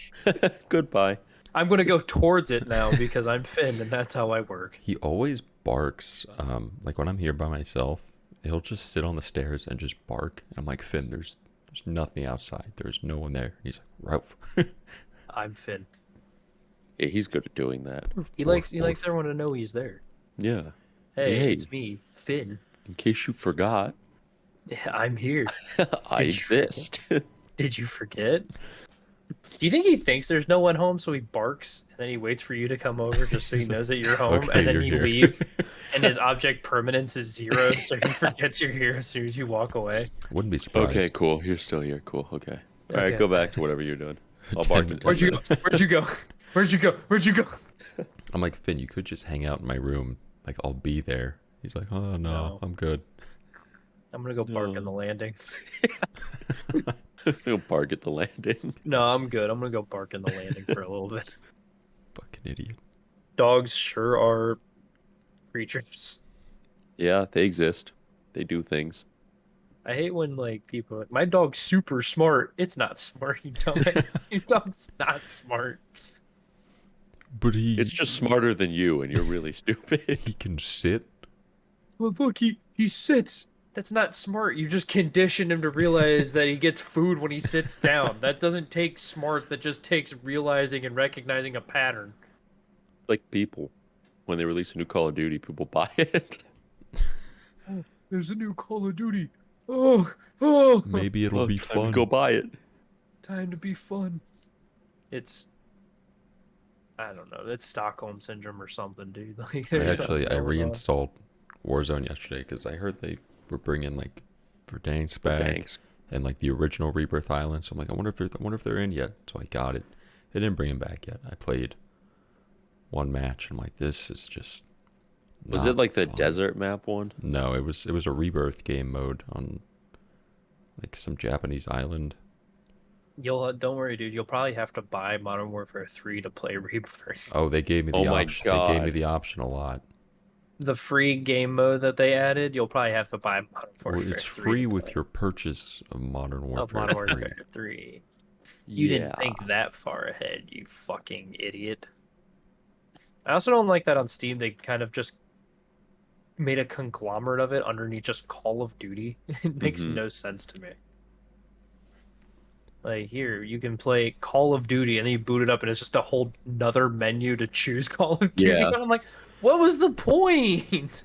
Goodbye. I'm going to go towards it now because I'm Finn and that's how I work. He always barks. Like when I'm here by myself, he'll just sit on the stairs and just bark. I'm like, Finn, there's nothing outside. There's no one there. He's like, Ralph. I'm Finn. Yeah, he's good at doing that. He likes everyone to know he's there. Yeah. Hey, Hey. it's me, Finn. In case you forgot, Yeah, I'm here. I Did you forget? exist. Did you forget? Do you think he thinks there's no one home, so he barks and then he waits for you to come over just so he knows that you're home, Okay, and then you're you here. leave, and his object permanence is 0, so he forgets you're here as soon as you walk away. Wouldn't be surprised. Okay, cool. You're still here. Cool. Okay. All right, Okay. go back to whatever you're doing. I'll 10 bark in minutes. 10 Where'd you go? minutes. Where'd you go? Where'd you go? Where'd you go? I'm like, Finn, you could just hang out in my room. Like, I'll be there. He's like, oh, no, No. I'm good. I'm gonna go bark No. in the landing. He'll bark at the landing. No, I'm good. I'm gonna go bark in the landing for a little bit. Fucking idiot. Dogs sure are creatures. Yeah, they exist. They do things. I hate when like people my dog's super smart. It's not smart, you dumbass. Your dog's not smart. But It's just smarter than you, and you're really stupid. he can sit. Well, look, he sits. That's not smart. You just condition him to realize that he gets food when he sits down. That doesn't take smarts. That just takes realizing and recognizing a pattern. Like people. When they release a new Call of Duty, people buy it. There's a new Call of Duty. Oh, Maybe it'll Well, be time to fun. Go buy it. time to be fun. It's, I don't know. It's Stockholm syndrome or something, dude. Like, I there's actually something I going on. reinstalled Warzone yesterday because I heard they were bringing like Verdansk back Thanks. and like the original Rebirth Island. So I'm like, I wonder if they're in yet. So I got it. They didn't bring him back yet. I played one match. And I'm like, this is just. Was not it like the fun. desert map one? No, it was a Rebirth game mode on like some Japanese island. You'll don't worry, dude. You'll probably have to buy Modern Warfare 3 to play Rebirth. Oh, they gave me the Oh my option. They gave me God. the option a lot. the free game mode that they added, you'll probably have to buy Modern Well, Warfare it's 3 free to with play. your purchase of Modern Of Warfare Modern 3. Warfare 3. You didn't think that far ahead, you fucking idiot. I also don't like that on Steam they kind of just made a conglomerate of it underneath just Call of Duty. It makes Mhm. no sense to me. Like here, you can play Call of Duty and then you boot it up and it's just a whole another menu to choose Call of Duty. Yeah. And I'm like, what was the point?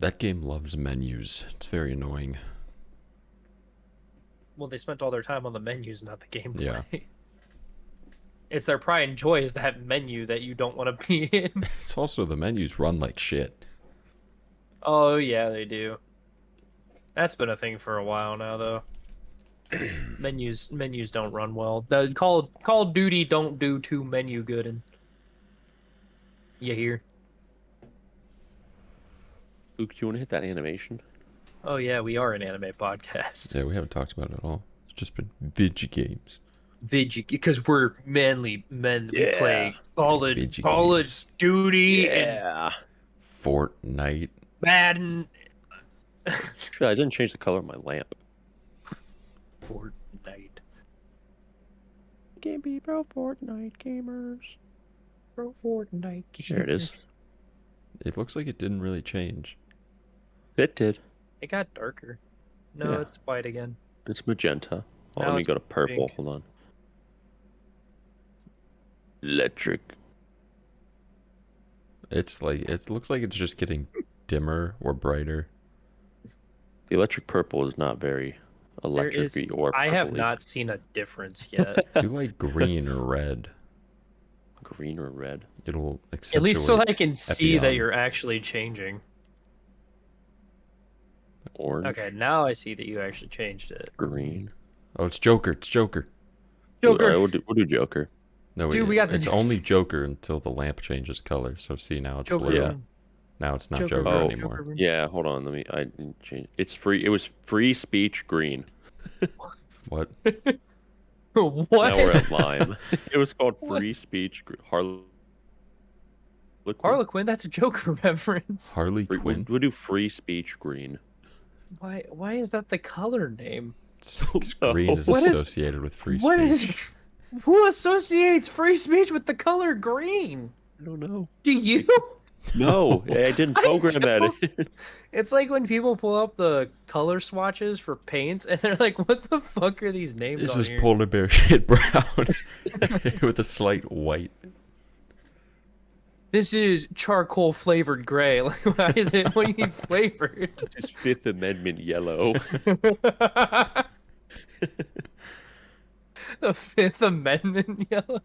That game loves menus. It's very annoying. Well, they spent all their time on the menus, not the gameplay. Yeah. It's their pride and joy is that menu that you don't want to be in. It's also the menus run like shit. Oh yeah, they do. That's been a thing for a while now, though. menus don't run well. The Call of Duty don't do too menu good, and you hear? Luke, do you want to hit that animation? Oh yeah, we are an anime podcast. Yeah, we haven't talked about it at all. It's just been video games. Because we're manly men. We Yeah. play Call of games. Duty and Yeah. Fortnite. Madden. Actually, I didn't change the color of my lamp. Fortnite. Game be bro, Fortnite gamers. Bro, Fortnite. There it is. It looks like it didn't really change. It did. It got darker. No, Yeah. it's white again. It's magenta. Oh, Now let me it's go to purple. pink. Hold on. Electric. It's like it looks like it's just getting dimmer or brighter. The electric purple is not very There is. electric or I have purpley. not seen a difference yet. Do you like green or red? Green or red. It'll At least so accentuate that I can see that Epion. you're actually changing. Orange. Okay, now I see that you actually changed it. Green. Oh, it's Joker. It's Joker. Joker. All right, we'll do Joker. No, Dude, we got the it's only Joker until the lamp changes color. So see, now it's Joker. blue. Yeah. Now it's not Joker. Joker Oh. anymore. Joker. Yeah, hold on. I didn't change. It's free. It was free speech green. What? What? Now we're at lime. It was called free speech. Harlequin. Harlequin, that's a Joker reference. Harley Quinn. We'll do free speech green. Why is that the color name? Green is What is- associated with free What speech. is who associates free speech with the color green? I don't know. Do you? No, I didn't I program that don't. in. It's like when people pull up the color swatches for paints and they're like, what the fuck are these names This on is here? polar bear shit brown with a slight white. This is charcoal flavored gray. Like, why is it? What do you mean flavored? This is Fifth Amendment yellow. The Fifth Amendment yellow.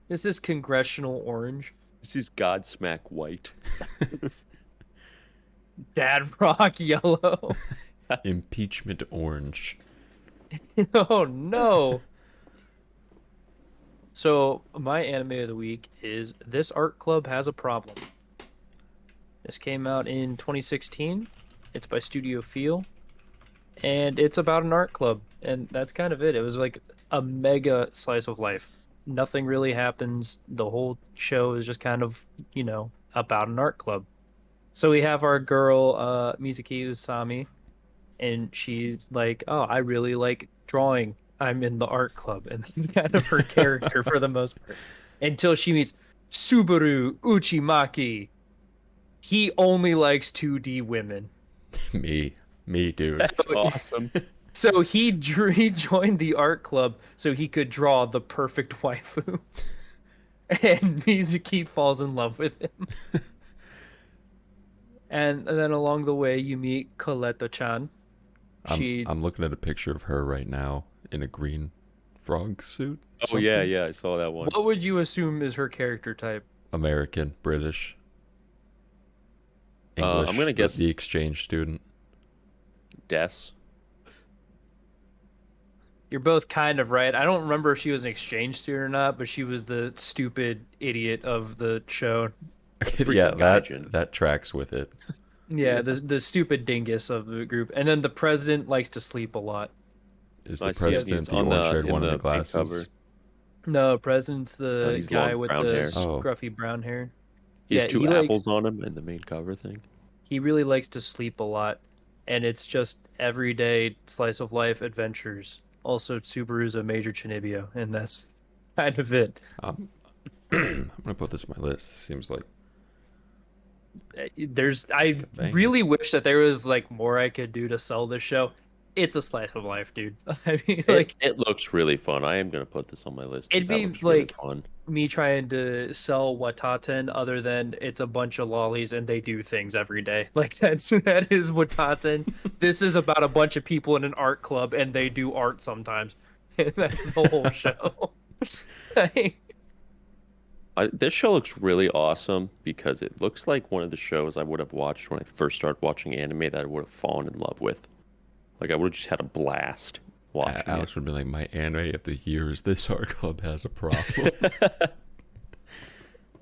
This is congressional orange. This is Godsmack white. Dad rock yellow. Impeachment orange. Oh no. So my anime of the week is This Art Club Has a Problem. This came out in 2016. It's by Studio Feel. And it's about an art club. And that's kind of it. It was like a mega slice of life. Nothing really happens. The whole show is just kind of, about an art club. So we have our girl, Mizuki Usami. And she's like, oh, I really like drawing. I'm in the art club. And that's kind of her character for the most part. Until she meets Subaru Uchimaki. He only likes 2D women. Me, dude. That's awesome. So he joined the art club so he could draw the perfect waifu. And Mizuki falls in love with him. And then along the way you meet Coletta-chan. I'm looking at a picture of her right now in a green frog suit. Oh yeah, I saw that one. What would you assume is her character type? American, British, I'm English. gonna guess- the exchange student. Des. You're both kind of right. I don't remember if she was an exchange student or not, but she was the stupid idiot of the show. Yeah, gaijin. that tracks with it. Yeah, the stupid dingus of the group. And then the president likes to sleep a lot. Is I the see it. president He's the on orange-haired in one in the pink glasses? cover. No, president's the he's guy long with brown the hair. Oh. scruffy brown hair. He has Yeah, two he apples likes- on him in the main cover thing. He really likes to sleep a lot, and it's just everyday slice of life adventures. Also, Subaru's a major Chinibio, and that's kind of it. I'm gonna put this on my list. Seems like I banger. really wish that there was like more I could do to sell this show. It's a slice of life, dude. I mean, like It looks really fun. I am gonna put this on my list. It'd That be looks really like- fun. me trying to sell Wataten, other than it's a bunch of lollies and they do things every day. Like that is Wataten. This is about a bunch of people in an art club and they do art sometimes. And that's the whole show. This show looks really awesome because it looks like one of the shows I would have watched when I first started watching anime that I would have fallen in love with. Like I would have just had a blast watching Alex would be like, my anime of the year is this art club has a problem.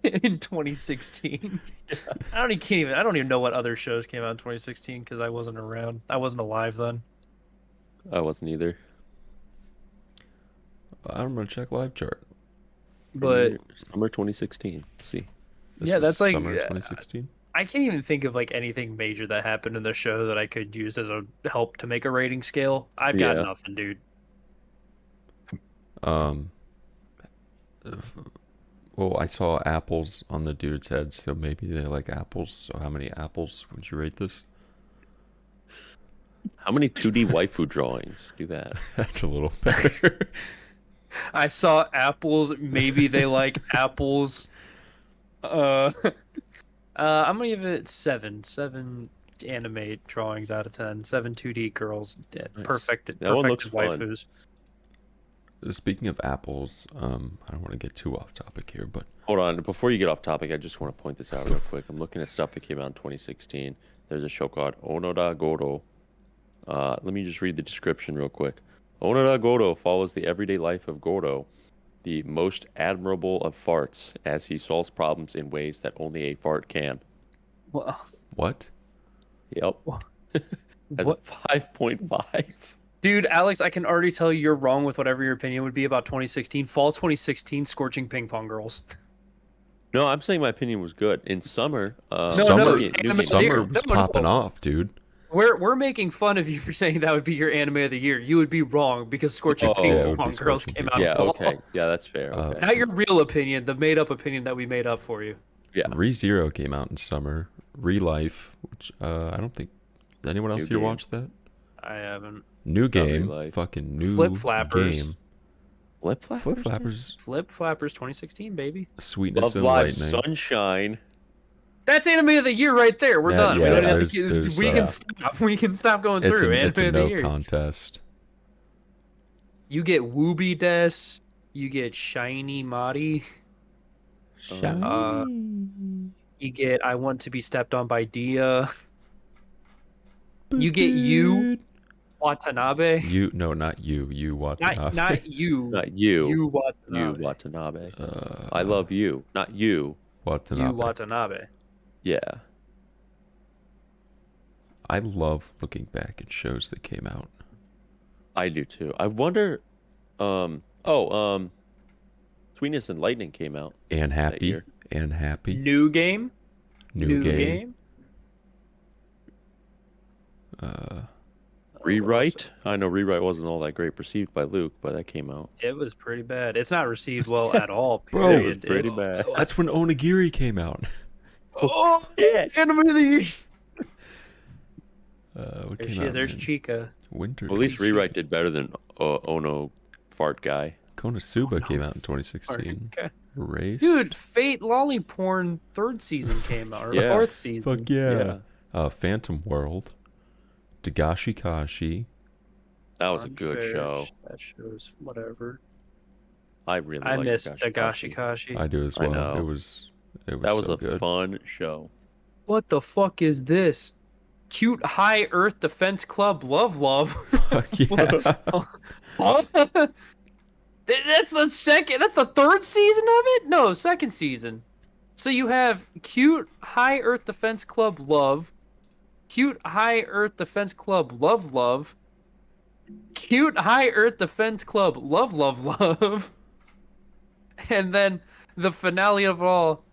In 2016. I don't even know what other shows came out in 2016 because I wasn't around. I wasn't alive then. I wasn't either. I'm gonna check live chart. But Summer 2016. Let's see. This Yeah, was that's like- summer 2016. I can't even think of like anything major that happened in the show that I could use as a help to make a rating scale. I've got Yeah. nothing, dude. Well, I saw apples on the dude's head, so maybe they like apples. So how many apples would you rate this? How many 2D waifu drawings do that? That's a little better. I saw apples. Maybe they like apples. I'm gonna give it 7. 7 anime drawings out of 10. 7 2D girls. Nice. Perfect. That one looks Perfected fun. waifus. Speaking of apples, I don't want to get too off topic here, but Hold on. Before you get off topic, I just want to point this out real quick. I'm looking at stuff that came out in 2016. There's a show called Onoda Goro. Let me just read the description real quick. Onoda Goro follows the everyday life of Goro, the most admirable of farts, as he solves problems in ways that only a fart can. Well, what? Yep. Has what? a 5.5. Dude, Alex, I can already tell you're wrong with whatever your opinion would be about 2016. Fall 2016, Scorching Ping Pong Girls. No, I'm saying my opinion was good. In summer, Summer, New Game- summer was No, popping off, dude. We're making fun of you for saying that would be your anime of the year. You would be wrong because Scorching Oh, Ping yeah, it would Pong be Girls Scorching came Ping out. Yeah, in fall. okay. Yeah, that's fair. Okay. Not your real opinion, the made up opinion that we made up for you. Yeah. ReZero came out in summer. Relife, which I don't think anyone else New here Game. watched that. I haven't. New game, Relife. fucking new Flip Flappers. game. Flip Flappers? Flip Flappers, Flip Flappers 2016, baby. Sweetness Love and Live Lightning. Sunshine. That's anime of the year right there. We're Yeah, done. yeah, we don't have there's- to, there's, we can stop. We can stop going It's through a, anime it's a of the no year. contest. You get Wooby Des. You get Shiny Mari. You get I Want to Be Stepped On by Dia. You get You Watanabe. You no, not you. You Watanabe. Not you. Not you. You You Watanabe. Watanabe. Uh, I love you. Not you. Watanabe. You Watanabe. Yeah. I love looking back at shows that came out. I do too. I wonder. Sweetness and Lightning came out. And happy. year. And happy. New game. New game. Rewrite. I know Rewrite wasn't all that great perceived by Luke, but that came out. It was pretty bad. It's not received well at all. Bro, It Period. was pretty It's- bad. That's when Onigiri came out. Oh, yeah. Anime of the year. What There came she out is. There's in Chica. winter. Well, at least season? Rewrite did better than Ono Fart Guy. Konosuba came out in 2016. Okay. Race. Dude, Fate Lolly Porn 3rd season came out, or Yeah. 4th season. Fuck yeah. Phantom World. Dagashi Kashi. That was a good Unfair. show. That show's whatever. I really I liked missed Dagashi Dagashi Kashi. Kashi. I do as I well. know. It was That was so a good. fun show. What the fuck is this? Cute High Earth Defense Club Love Love. Fuck yeah. That's the second. That's the 3rd season of it. No, 2nd season. So you have Cute High Earth Defense Club Love, Cute High Earth Defense Club Love Love, Cute High Earth Defense Club Love Love Love, and then the finale of all,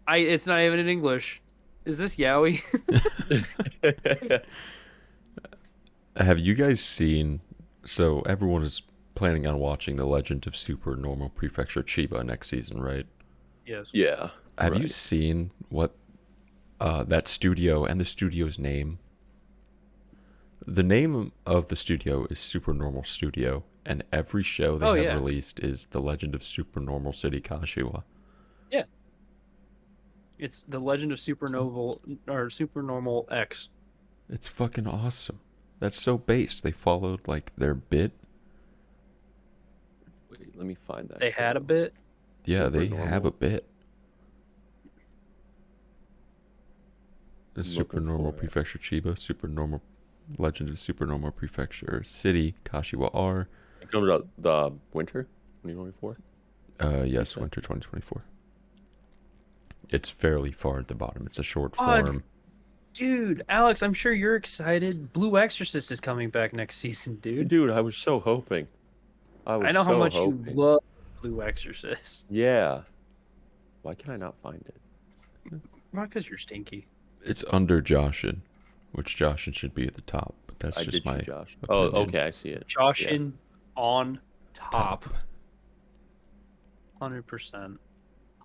It's not even in English. Is this yaoi? Have you guys seen? So everyone is planning on watching The Legend of Super Normal Prefecture Chiba next season, right? Yes. Yeah. Have you right. seen what that studio and the studio's name? The name of the studio is Super Normal Studio, and every show they Oh, have yeah. released is The Legend of Super Normal City Kashiwa. Yeah. It's The Legend of Supernormal X. It's fucking awesome. That's so based. They followed like their bit. Wait, let me find that. They had a show. bit. Yeah, they Supernormal. have a bit. The I'm Super looking Normal for it. Prefecture Chiba, Super Normal Legend of Super Normal Prefecture City Kashiwa R. It comes out the winter 2024. Yes, Okay. winter 2024. It's fairly far at the bottom. It's a short Oh, form. Dude, Alex, I'm sure you're excited. Blue Exorcist is coming back next season, dude. Dude, I was so hoping. I know how so much hoping. you love Blue Exorcist. Yeah. Why can I not find it? Not because you're stinky. It's under Joshin, which Joshin should be at the top, but that's I just did my see Josh. Oh, opinion. okay, I see it. Joshin on top. 100%.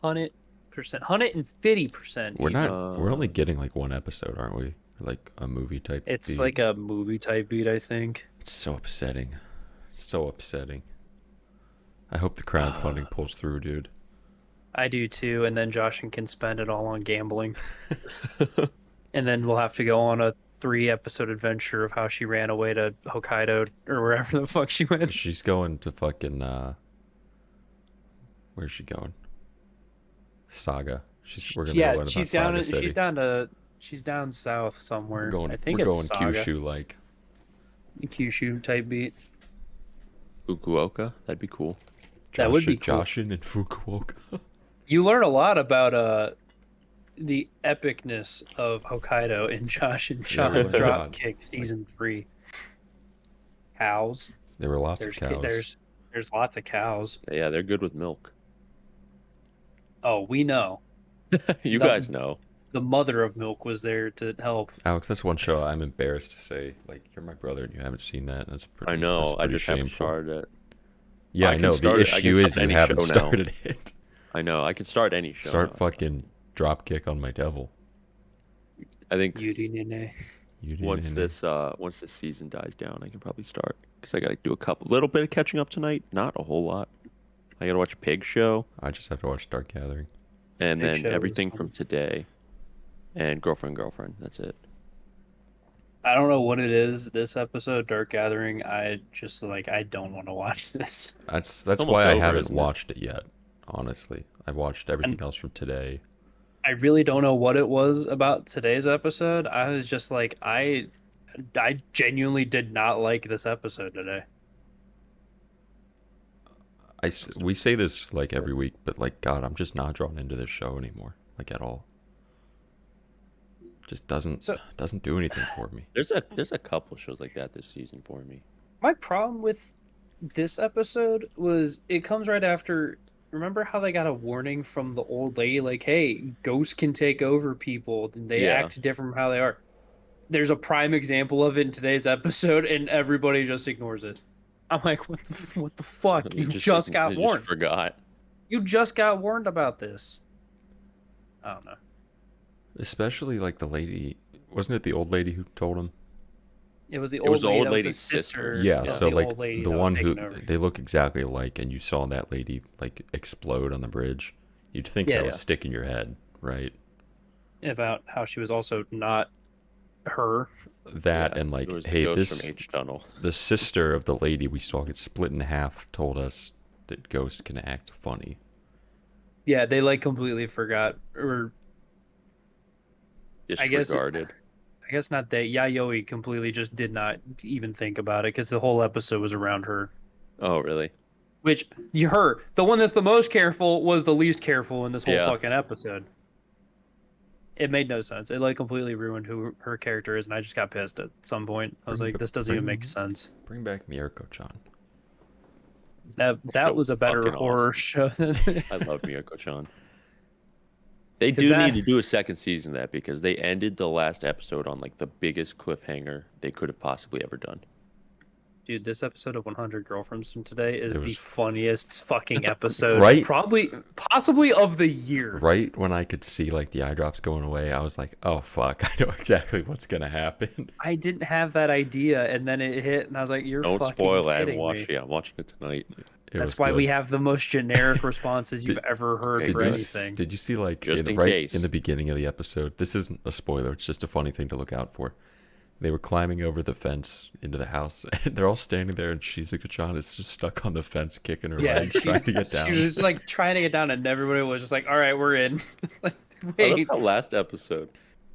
100%. 150%. We're even. not. We're only getting like one episode, aren't we? Like a movie type. It's beat. like a movie type beat, I think. It's so upsetting. So upsetting. I hope the crowdfunding pulls through, dude. I do too, and then Joshin can spend it all on gambling. And then we'll have to go on a 3-episode adventure of how she ran away to Hokkaido or wherever the fuck she went. She's going to fucking. Where's she going? Saga. We're gonna go into she's that down. Saga City. She's down south somewhere. I think we're it's going Saga. Kyushu like. Kyushu type beat. Fukuoka? That'd be cool. That would be cool. Joshin and Fukuoka. You learn a lot about the epicness of Hokkaido in Josh and Yeah, we Sean learned a Drop lot. Kick season 3. Cows. There were lots of cows. There's lots of cows. Yeah, they're good with milk. Oh, we know. You The- guys know. The mother of milk was there to help. Alex, that's one show I'm embarrassed to say. Like, you're my brother and you haven't seen that. That's pretty. I know. That's I pretty just haven't shameful. started it. Yeah, I I can know. start The it- I can issue is start you any haven't show now. started it. I know. I can start any show. Start now. fucking Dropkick on my devil. I think Yuri Nene. You did once this season dies down, I can probably start because I got to do a little bit of catching up tonight. Not a whole lot. I got to watch Pig Show I just have to watch Dark Gathering. and Pig then Show was everything fun. from today, and Girlfriend. That's it. I don't know what it is this episode, Dark Gathering. I just I don't want to watch this. That's almost why I over, haven't isn't it? watched it yet. Honestly, I watched everything else from today. I really don't know what it was about today's episode. I was just I genuinely did not like this episode today. We say this like every week, but like God, I'm just not drawn into this show anymore, like at all. Just doesn't do anything for me. There's a couple shows like that this season for me. My problem with this episode was it comes right after. Remember how they got a warning from the old lady, like, "Hey, ghosts can take over people, and they Yeah. act different from how they are." There's a prime example of it in today's episode, and everybody just ignores it. I'm like, what the fuck? You just got you warned. Just forgot. You just got warned about this. I don't know. Especially like the lady, wasn't it the old lady who told him? It was the It old was the lady. old That was lady's the sister. sister. Yeah, Yeah. so the like old lady the that was one who taking over. they look exactly alike, and you saw that lady like explode on the bridge. You'd think Yeah, that yeah. would stick in your head, right? About how she was also not her. That Yeah, and like, it was the hey, ghost this from H Tunnel. the sister of the lady we saw get split in half told us that ghosts can act funny. Yeah, they completely forgot, or I guess- Disregarded. I guess not that. Yayoi completely just did not even think about it because the whole episode was around her. Oh, really? Which the one that's the most careful was the least careful in this whole Yeah. fucking episode. It made no sense. It completely ruined who her character is, and I just got pissed at some point. I was Bring like, ba- this doesn't even bring- make sense. Bring back Miyako-chan. That show was a better fucking horror show than this. I love Miyako-chan. They 'Cause do that- need to do a second season of that because they ended the last episode on like the biggest cliffhanger they could have possibly ever done. Dude, this episode of 100 Girlfriends from Today is It the was- funniest fucking episode, Right? possibly of the year. Right when I could see like the eye drops going away, I was like, "Oh fuck, I know exactly what's gonna happen." I didn't have that idea, and then it hit, and I was like, "You're Don't fucking spoil it. I haven't kidding watched me." it. I'm watching it tonight. It That's was why good. we have the most generic responses you've ever heard okay, for Did you, anything. did you see like Just in right case. in the beginning of the episode? This isn't a spoiler. It's just a funny thing to look out for. They were climbing over the fence into the house, and they're all standing there, and Shizuka-chan is just stuck on the fence, kicking her legs, trying to get down. She was like trying to get down, and everybody was just like, "All right, we're in." Like, I love wait, how last episode,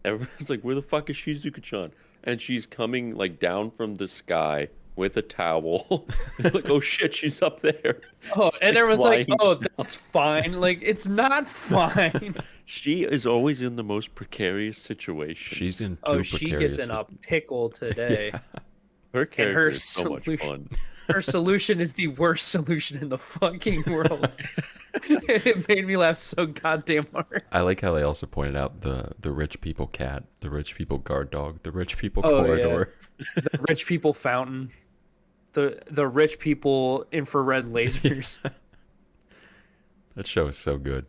everyone's like, "Where the fuck is Shizuka-chan?" And she's coming like down from the sky with a towel. Like, oh shit, she's up there. oh, and everyone's like, flying "Oh, that's fine." Like, it's not fine. She is always in the most precarious situation. She's in too Oh, she precarious. gets in a pickle today. Her character her is so much solution- fun. Her solution is the worst solution in the fucking world. It made me laugh so goddamn hard. I like how they also pointed out the rich people cat, the rich people guard dog, the rich people Oh, yeah. corridor. The rich people fountain, the rich people infrared lasers. That show is so good.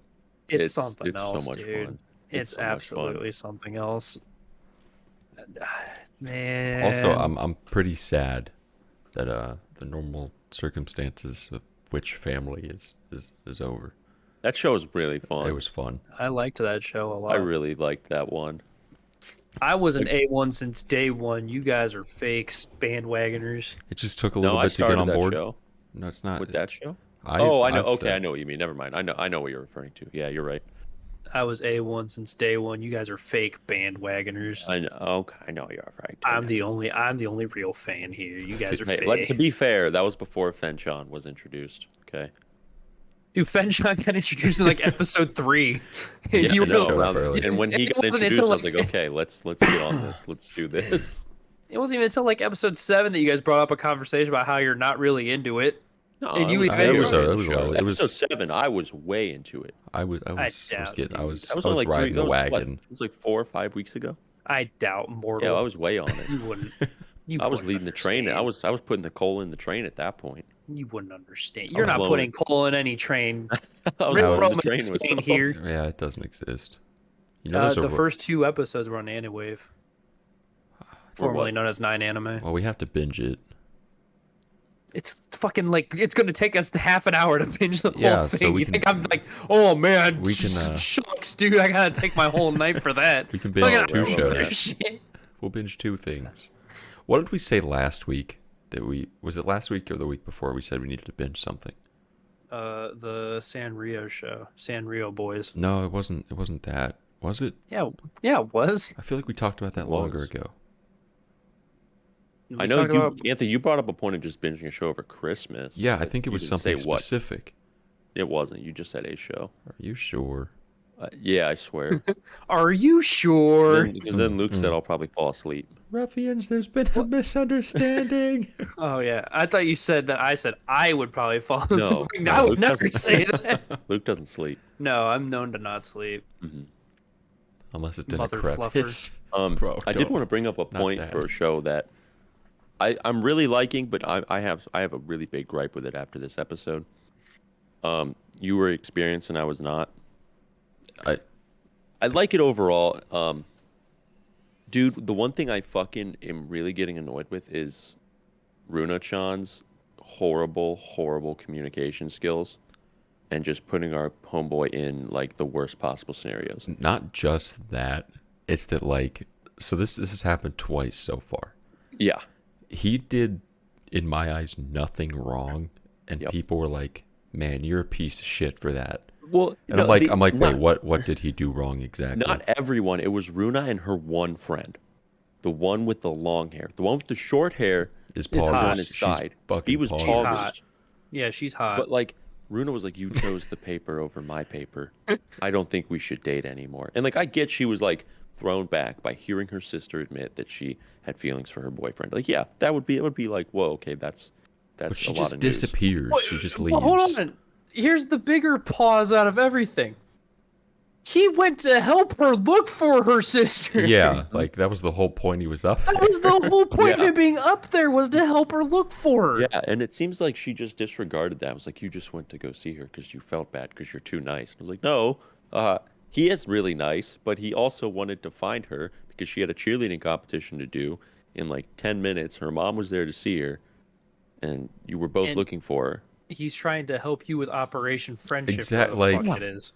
It's something it's else, so much dude. fun. It's so much fun. absolutely something else. Man. Also, I'm pretty sad that the normal circumstances of which family is over. That show was really fun. It was fun. I liked that show a lot. I really liked that one. I was an A1 since day one. You guys are fakes, bandwagoners. It just took a No, little I bit to get started on that board. show No, it's not. with that show. I know. I've Okay, I said- know what you mean. Never mind. I know what you're referring to. Yeah, you're right. I was A1 since day one. You guys are fake bandwagoners. I know. Okay, I know you're right. I'm the only real fan here. You guys are Hey, fake. to be fair, that was before Fenchan was introduced. Okay. Dude, Fenchan got introduced in like episode 3. Yeah, You I know. showed up Well, early. And when he It got wasn't introduced, I until, was like, okay, let's get on this. Let's do this. It wasn't even until like episode 7 that you guys brought up a conversation about how you're not really into it. No, And you I even- was It into was the show. early. It was- Episode 7. I was way into it. I was doubt, getting. I dude. was That was, I was only like riding the what, wagon. it was like 4 or 5 weeks ago. I doubt mortal. Yeah, I was way on it. You wouldn't. You I was wouldn't leading the train. I understand. was putting the coal in the train at that point. You wouldn't understand. I You're was not blowing putting it. coal in any train. I was Rick blowing the Roman train is with staying some- here. Yeah, it doesn't exist. You know, there's The a first 2 episodes were on Anime-Wave, formerly known as 9 Anime. well, we have to binge it. It's fucking like it's gonna take us half an hour to binge the Yeah, whole so thing. we You can- think I'm like, oh man, we can, shucks, dude, I gotta take my whole night for that. We can binge Fucking 2 railroad shows. that. shit. We'll binge 2 things. What did we say last week? Was it last week or the week before? We said we needed to binge something. The Sanrio show, Sanrio boys. No, it wasn't. It wasn't that. Was it? Yeah, it was. I feel like we talked about that It longer was. ago. We I know talked you, about- Anthony. You brought up a point of just binging a show over Christmas. Yeah, I but think it you was didn't something say what. specific. It wasn't. You just said a show. Are you sure? Yeah, I swear. Are you sure? Because then Luke said I'll probably fall asleep. Ruffians, there's been a misunderstanding. Oh yeah, I thought you said that. I said I would probably fall asleep. no, I would Luke never doesn't. say that. Luke doesn't sleep. No, I'm known to not sleep. Unless it's in a Mother crevice. Bro, I did don't. want to bring up a Not point that. for a show that I'm really liking, but I have a really big gripe with it after this episode. You were experienced and I was not. I like it overall. Dude, the one thing I fucking am really getting annoyed with is Runa-chan's horrible communication skills and just putting our homeboy in like the worst possible scenarios. Not just that. It's that like so this has happened twice so far. Yeah. He did, in my eyes, nothing wrong, and Yep. people were like, "Man, you're a piece of shit for that." Well, And I'm like, wait, what did he do wrong exactly? Not everyone. It was Runa and her one friend. The one with the long hair. The one with the short hair Is It's Paul hot. on just, his she's side. fucking He was Paul. She's August. hot. Yeah, she's hot. But like Runa was like, you chose the paper over my paper. I don't think we should date anymore. And like I get she was like thrown back by hearing her sister admit that she had feelings for her boyfriend. Like, yeah, it would be like, whoa, okay, that's But she a lot just of news. disappears. She just leaves. Well, hold on. Here's the bigger pause out of everything. He went to help her look for her sister. Yeah, like that was the whole point. He was up That there. was the whole point of Yeah. him being up there, was to help her look for her. Yeah, and it seems like she just disregarded that. It was like, you just went to go see her because you felt bad because you're too nice. I was like, no, he is really nice, but he also wanted to find her because she had a cheerleading competition to do in like 10 minutes. Her mom was there to see her, and you were both And- looking for her. He's trying to help you with Operation Friendship. Exact- whatever the like- fuck it is.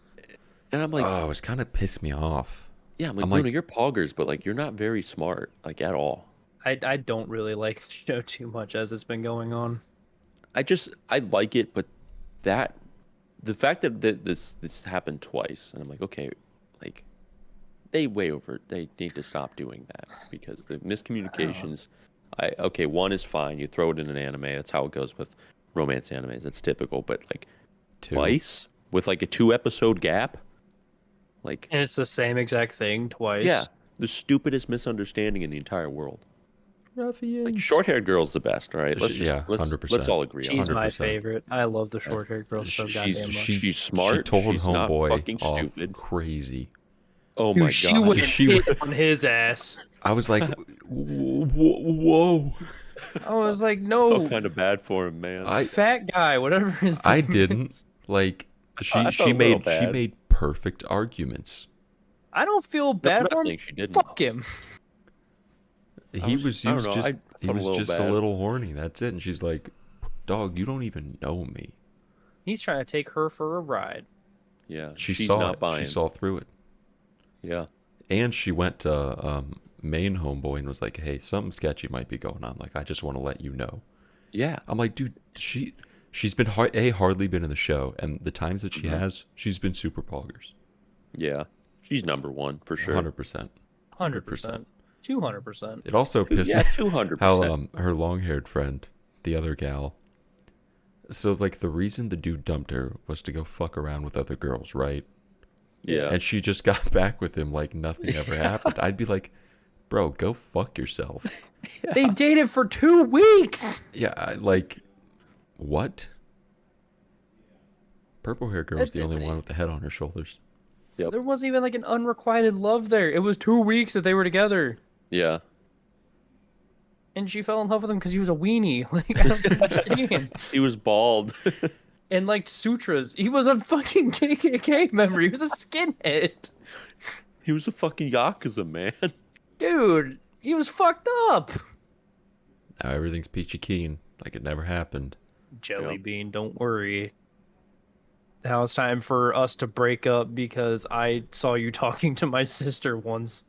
And I'm like, Oh, it was kind of pissed me off. yeah, I'm like, I'm Bruno, like- you're poggers, but like, you're not very smart, like at all. I don't really like the show too much as it's been going on. I like it, but the fact that this happened twice, and I'm like, okay, like they need to stop doing that because the miscommunications. Okay, one is fine. You throw it in an anime. That's how it goes with romance animes. That's typical. But like twice with like a 2-episode gap, like And it's the same exact thing twice. yeah, the stupidest misunderstanding in the entire world. Ruffians. Like short-haired girl's the best, all right? Yeah, let's 100%. all agree on She's that. my 100%. favorite. I love the short-haired girl so goddamn much. She's smart. She told She's not homeboy fucking off stupid. crazy. Oh Dude, my she god. would She have hit on his ass. I was like, whoa. I was like, So no, kind of bad for him, man. fat guy, whatever his name I is. didn't like. I She felt a she little made bad. perfect arguments. I don't feel I'm bad not for saying him. she didn't. Fuck him. He was I don't just know, I he felt a was little just a bad. little horny. That's it. And she's like, "Dog, you don't even know me." He's trying to take her for a ride. Yeah, She she's saw not it. buying. She saw through it. Yeah, And she went to main homeboy and was like, "Hey, something sketchy might be going on. Like, I just want to let you know." yeah. I'm like, dude, she's been hardly been in the show, and the times that she has, she's been super poggers. Yeah, she's number one for sure. 100%. 100%. 200%. It also pissed Yeah, me 200%. how her long-haired friend, the other gal. So like the reason the dude dumped her was to go fuck around with other girls, right? Yeah, And she just got back with him like nothing ever happened. I'd be like, bro, go fuck yourself. They dated for 2 weeks. Yeah, like, what? Purple hair girl's the only one with the head on her shoulders. There wasn't even like an unrequited love there. It was 2 weeks that they were together. yeah. And she fell in love with him because he was a weenie. Like, I don't understand. He was bald. And liked sutras. He was a fucking KKK member. He was a skinhead. He was a fucking yakuza, man. Dude, he was fucked up. Now everything's peachy keen, like it never happened. Jelly Yep. bean, don't worry. Now it's time for us to break up because I saw you talking to my sister once.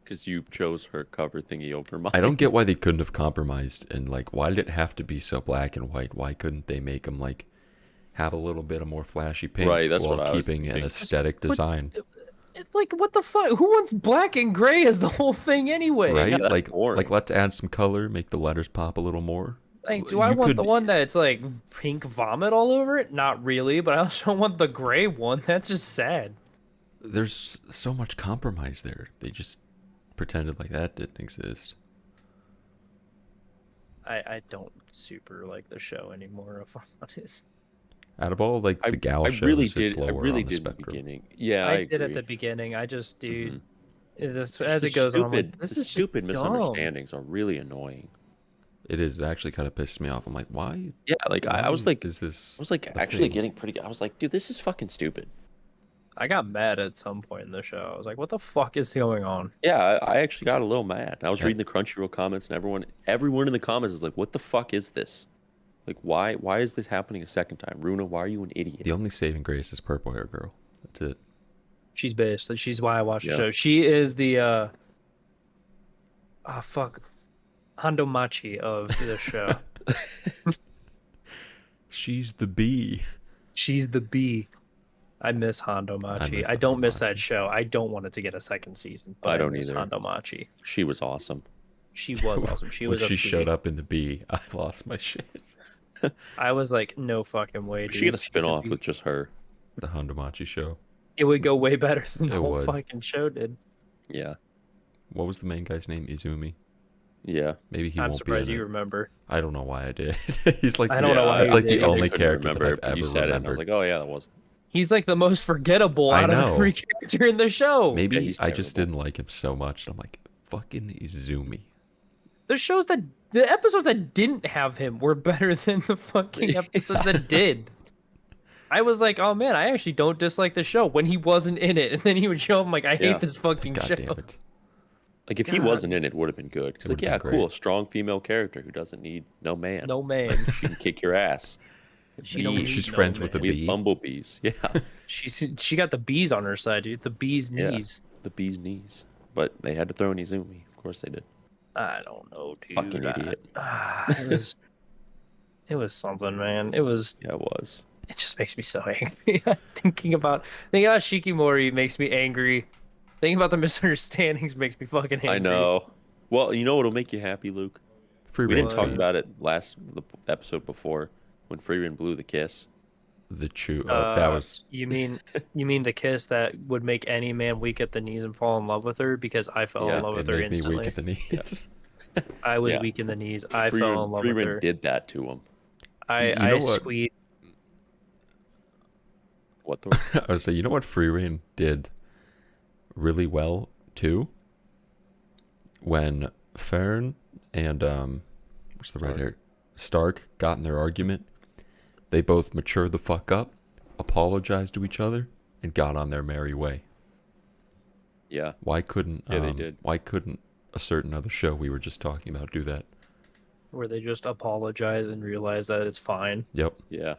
Because you chose her cover thingy over mine. I don't get why they couldn't have compromised, and like, why did it have to be so black and white? Why couldn't they make them like have a little bit of more flashy pink Right, that's while what I was keeping an thinking. aesthetic design? It's like, what the fuck? Who wants black and gray as the whole thing anyway? Right? Yeah, that's like, boring. let's add some color, make the letters pop a little more. Like, do I You want could- the one that's like pink vomit all over it? Not really, but I also don't want the gray one. That's just sad. There's so much compromise there. They just pretended like that didn't exist. I don't super like the show anymore, if I'm honest. Out of all like the gal shows, really it's did. lower I really on the did in the spectrum. beginning. Yeah, I did at agree. the beginning. I just, dude, Just as the it goes on, I'm stupid, like, this the is just stupid dumb. misunderstandings are really annoying. It is. It actually kind of pissed me off. I'm like, why? Yeah, like I was why like, is this? I was like a actually thing? getting pretty. I was like, dude, this is fucking stupid. I got mad at some point in the show. I was like, what the fuck is going on? Yeah, I actually got a little mad. I was Yeah. reading the Crunchyroll comments, and everyone in the comments is like, "What the fuck is this? Like, why is this happening a second time? Runa, why are you an idiot?" The only saving grace is purple hair girl. That's it. She's based. She's why I watch Yeah. the show. She is the Hondo Machi of the show. She's the bee. She's the bee. I miss Hondo Machi. miss I don't Hondo miss that Machi. show. I don't want it to get a second season. But I don't miss either. Hondo Machi. She was awesome. She was awesome. She When was. she a showed bee. up in the bee, I lost my shit. I was like, no fucking way, We dude. should get a She's spin off bee. with just her. The Hondomachi show. It would go way better than the It whole would. fucking show did. Yeah, What was the main guy's name? Izumi. yeah. Maybe he I'm won't surprised be in you it. remember. I don't know why I did. He's like I don't know why It's you like did. the I only couldn't character remember that it, but I've you ever said it, and I was remembered. like, "Oh yeah, that was." He's like the most forgettable I out of know. every character in the show. Maybe he's I just terrible. didn't like him so much. I'm like, fucking Izumi. The episodes that didn't have him were better than the fucking episodes that did. I was like, oh man, I actually don't dislike the show when he wasn't in it, and then he would show up. I'm like, I Yeah. hate this fucking God show. damn it. Like if he God. wasn't in it, would have been good. It's It like, would've yeah, been cool, great. strong female character who doesn't need no man. No man. She can kick your ass. She don't need She's no friends with man. a We have bee. bumblebees. Yeah, She got the bees on her side, dude. The bees' Yeah. knees. the bee's knees. But they had to throw in Izumi. Of course they did. I don't know, dude. Fucking idiot. It was something, man. It Yeah, it was. just makes me so angry. thinking about Shikimori makes me angry. Thinking about the misunderstandings makes me fucking angry. I know. Well, you know what'll make you happy, Luke? Free We reign didn't talk feed. about it the episode before when Freeman blew the kiss. The chew. That was. You mean the kiss that would make any man weak at the knees and fall in love with her? Because I fell Yeah, in love It with her made me instantly. weak at the knees. I was Yeah. weak in the knees. I fell in love with her. did that to him. You I know what? squeezed. What the? I would say, you know what Free Reign did really well too? When Farron and what's the right hair? Stark got in their argument, they both matured the fuck up, apologized to each other, and got on their merry way. Yeah. Why couldn't Yeah, they did. why couldn't a certain other show we were just talking about do that? Where they just apologize and realize that it's fine. Yep. Yeah.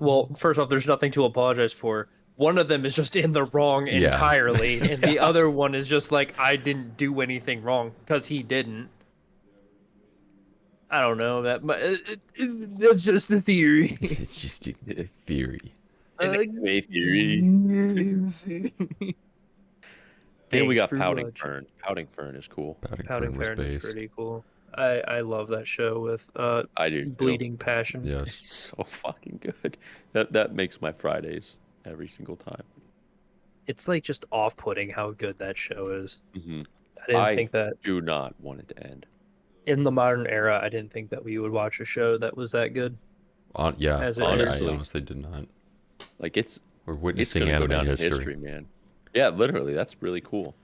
Well, first off, there's nothing to apologize for. One of them is just in the wrong Yeah. entirely, and the other one is just like, I didn't do anything wrong because he didn't. I don't know that, but that's just a theory. It's just a theory. Anime theory. And we got Pouting Fern. Pouting Fern is cool. Pouting Fern was Fern is based. pretty cool. I love that show with I do. too. bleeding passion. Yes. It's so fucking good. That makes my Fridays every single time. It's like just off-putting how good that show is. Hmm I didn't think that Do not want it to end. in the modern era. I didn't think that we would watch a show that was that good. Yeah, As it I is. honestly did not. Like it's We're it's witnessing gonna go anime down history. in history, man. Yeah, literally. That's really cool.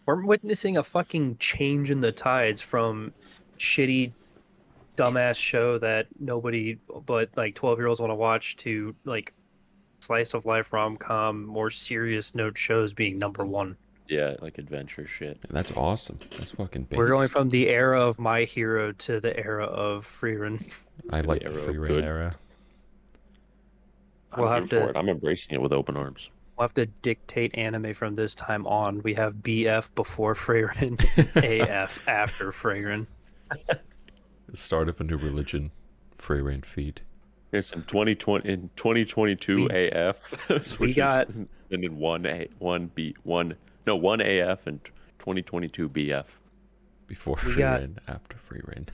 We're witnessing a fucking change in the tides from shitty, dumbass show that nobody but like 12-year-olds want to watch to like slice of life rom-com, more serious note shows being number one. Yeah, like adventure shit. And that's awesome. That's fucking base. We're going from the era of My Hero to the era of Freerun. I like the Arrow, free reign good. era. We'll I'm have here for to- it. I'm embracing it with open arms. We'll have to dictate anime from this time on. We have BF before Freerun, AF after Freerun. The start of a new religion. Free reign feed. Here's some 2020 in 2022 AF. switches, got- and then one AF and 2022 BF. Before We free got- reign, after free reign.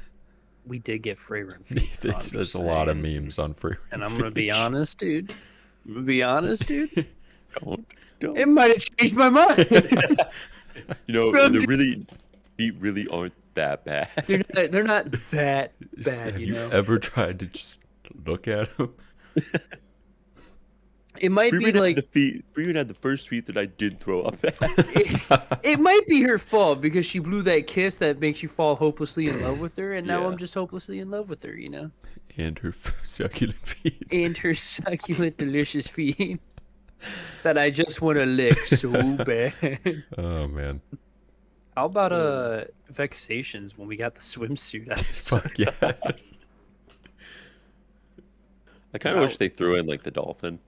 We did get Freerun feed. There's a lot of memes on free reign. And I'm gonna be honest, dude. I'm gonna be honest, dude. Don't. It might have changed my mind. You know, Bro, they really aren't that bad. They're not that Have bad, you know. ever tried to just look at them? It might be like Freeman had the first tweet that I did throw up at. it might be her fault because she blew that kiss that makes you fall hopelessly in love with her, and now Yeah. I'm just hopelessly in love with her, you know. And her succulent feet. And her succulent, delicious feet that I just want to lick so bad. Oh man. How about Vexations when we got the swimsuit episode? Fuck yes. I kind of wish they threw in like the dolphin.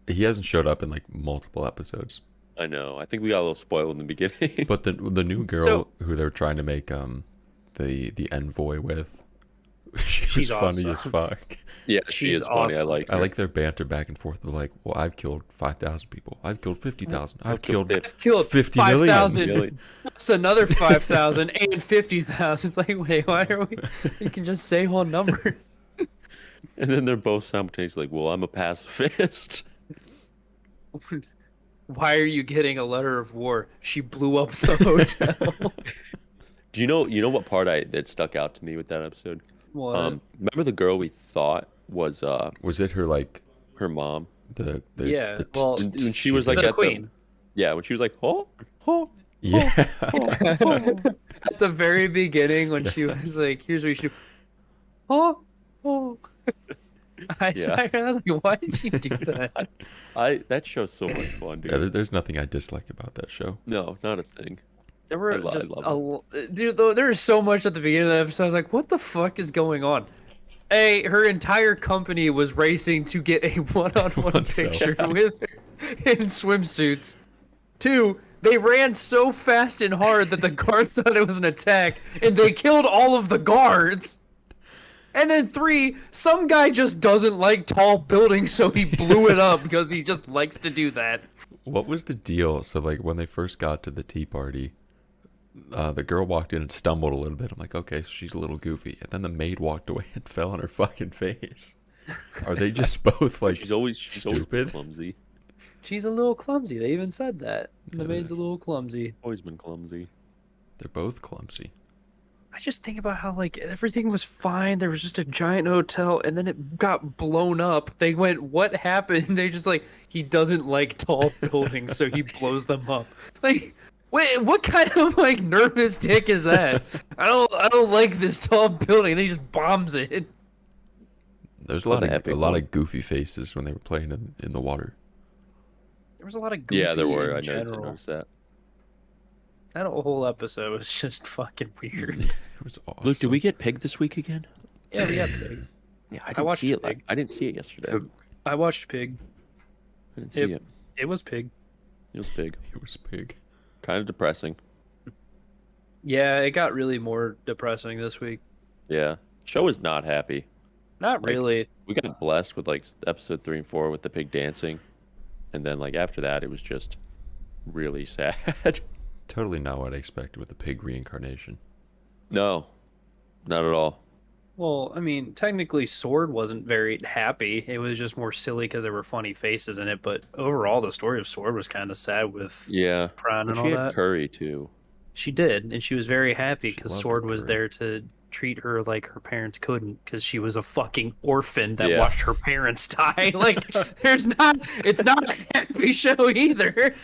He hasn't showed up in like multiple episodes. I know. I think we got a little spoiled in the beginning. But the new girl So- who they're trying to make the envoy with, she was She's funny awesome. as fuck. Yeah, she She's is funny. awesome. I like. I her. like their banter back and forth. They're like, "Well, I've killed 5,000 people. I've killed 50,000. I've killed I've Killed 50 million. 5,000. Million. That's another 5,000 and 50,000. It's like, wait, why are we? You can just say whole numbers. And then they're both simultaneously like, "Well, I'm a pacifist." Why are you getting a letter of war? She blew up the hotel. Do you know what part that stuck out to me with that episode? What? Remember the girl we thought was Was it her like? her mom? Well, When she was like the at queen. when she was like, oh, yeah. At the very beginning, when she was like, "Here's what you should do." Oh. I was like, why did she do that? That show's so much fun, dude. Yeah, there's nothing I dislike about that show. No, not a thing. There were I love dude. Though there was so much at the beginning of the episode. I was like, what the fuck is going on? A, her entire company was racing to get a one-on-one One self. picture with her in swimsuits. 2, they ran so fast and hard that the guards thought it was an attack, and they killed all of the guards. And then 3, some guy just doesn't like tall buildings, so he blew it up because he just likes to do that. What was the deal? So like when they first got to the tea party, the girl walked in and stumbled a little bit. I'm like, okay, so she's a little goofy. And then the maid walked away and fell on her fucking face. Are they just both like She's always stupid? clumsy. She's a little clumsy. They even said that. The maid's a little clumsy. Always been clumsy. They're both clumsy. I just think about how like everything was fine. There was just a giant hotel, and then it got blown up. They went, "What happened?" They just like, he doesn't like tall buildings, so he blows them up. Like, wait, what kind of like nervous tick is that? I don't like this tall building. And he just bombs it. There's a lot of goofy faces when they were playing in the water. There was a lot of goofy. Yeah, there were. I general. noticed that. That whole episode was just fucking weird. It was awesome. Luke, did we get Pig this week again? Yeah, we got Pig. Yeah, I didn't see it. Pig. I didn't see it yesterday. I watched Pig. I didn't see it. It was Pig. It was Pig. It was Pig. Kind of depressing. Yeah, it got really more depressing this week. Yeah, show was not happy. Not Like, really. We got blessed with like episode 3 and 4 with the pig dancing, and then like after that it was just really sad. Totally not what I expected with the pig reincarnation. No, not at all. Well, I mean, technically, Sword wasn't very happy. It was just more silly because there were funny faces in it. But overall, the story of Sword was kind of sad with Yeah, Prawn and but all she had that. curry too. She did, and she was very happy She because loved Sword her was curry. there to treat her like her parents couldn't because she was a fucking orphan that Yeah. watched her parents die. Like, it's not a happy show either.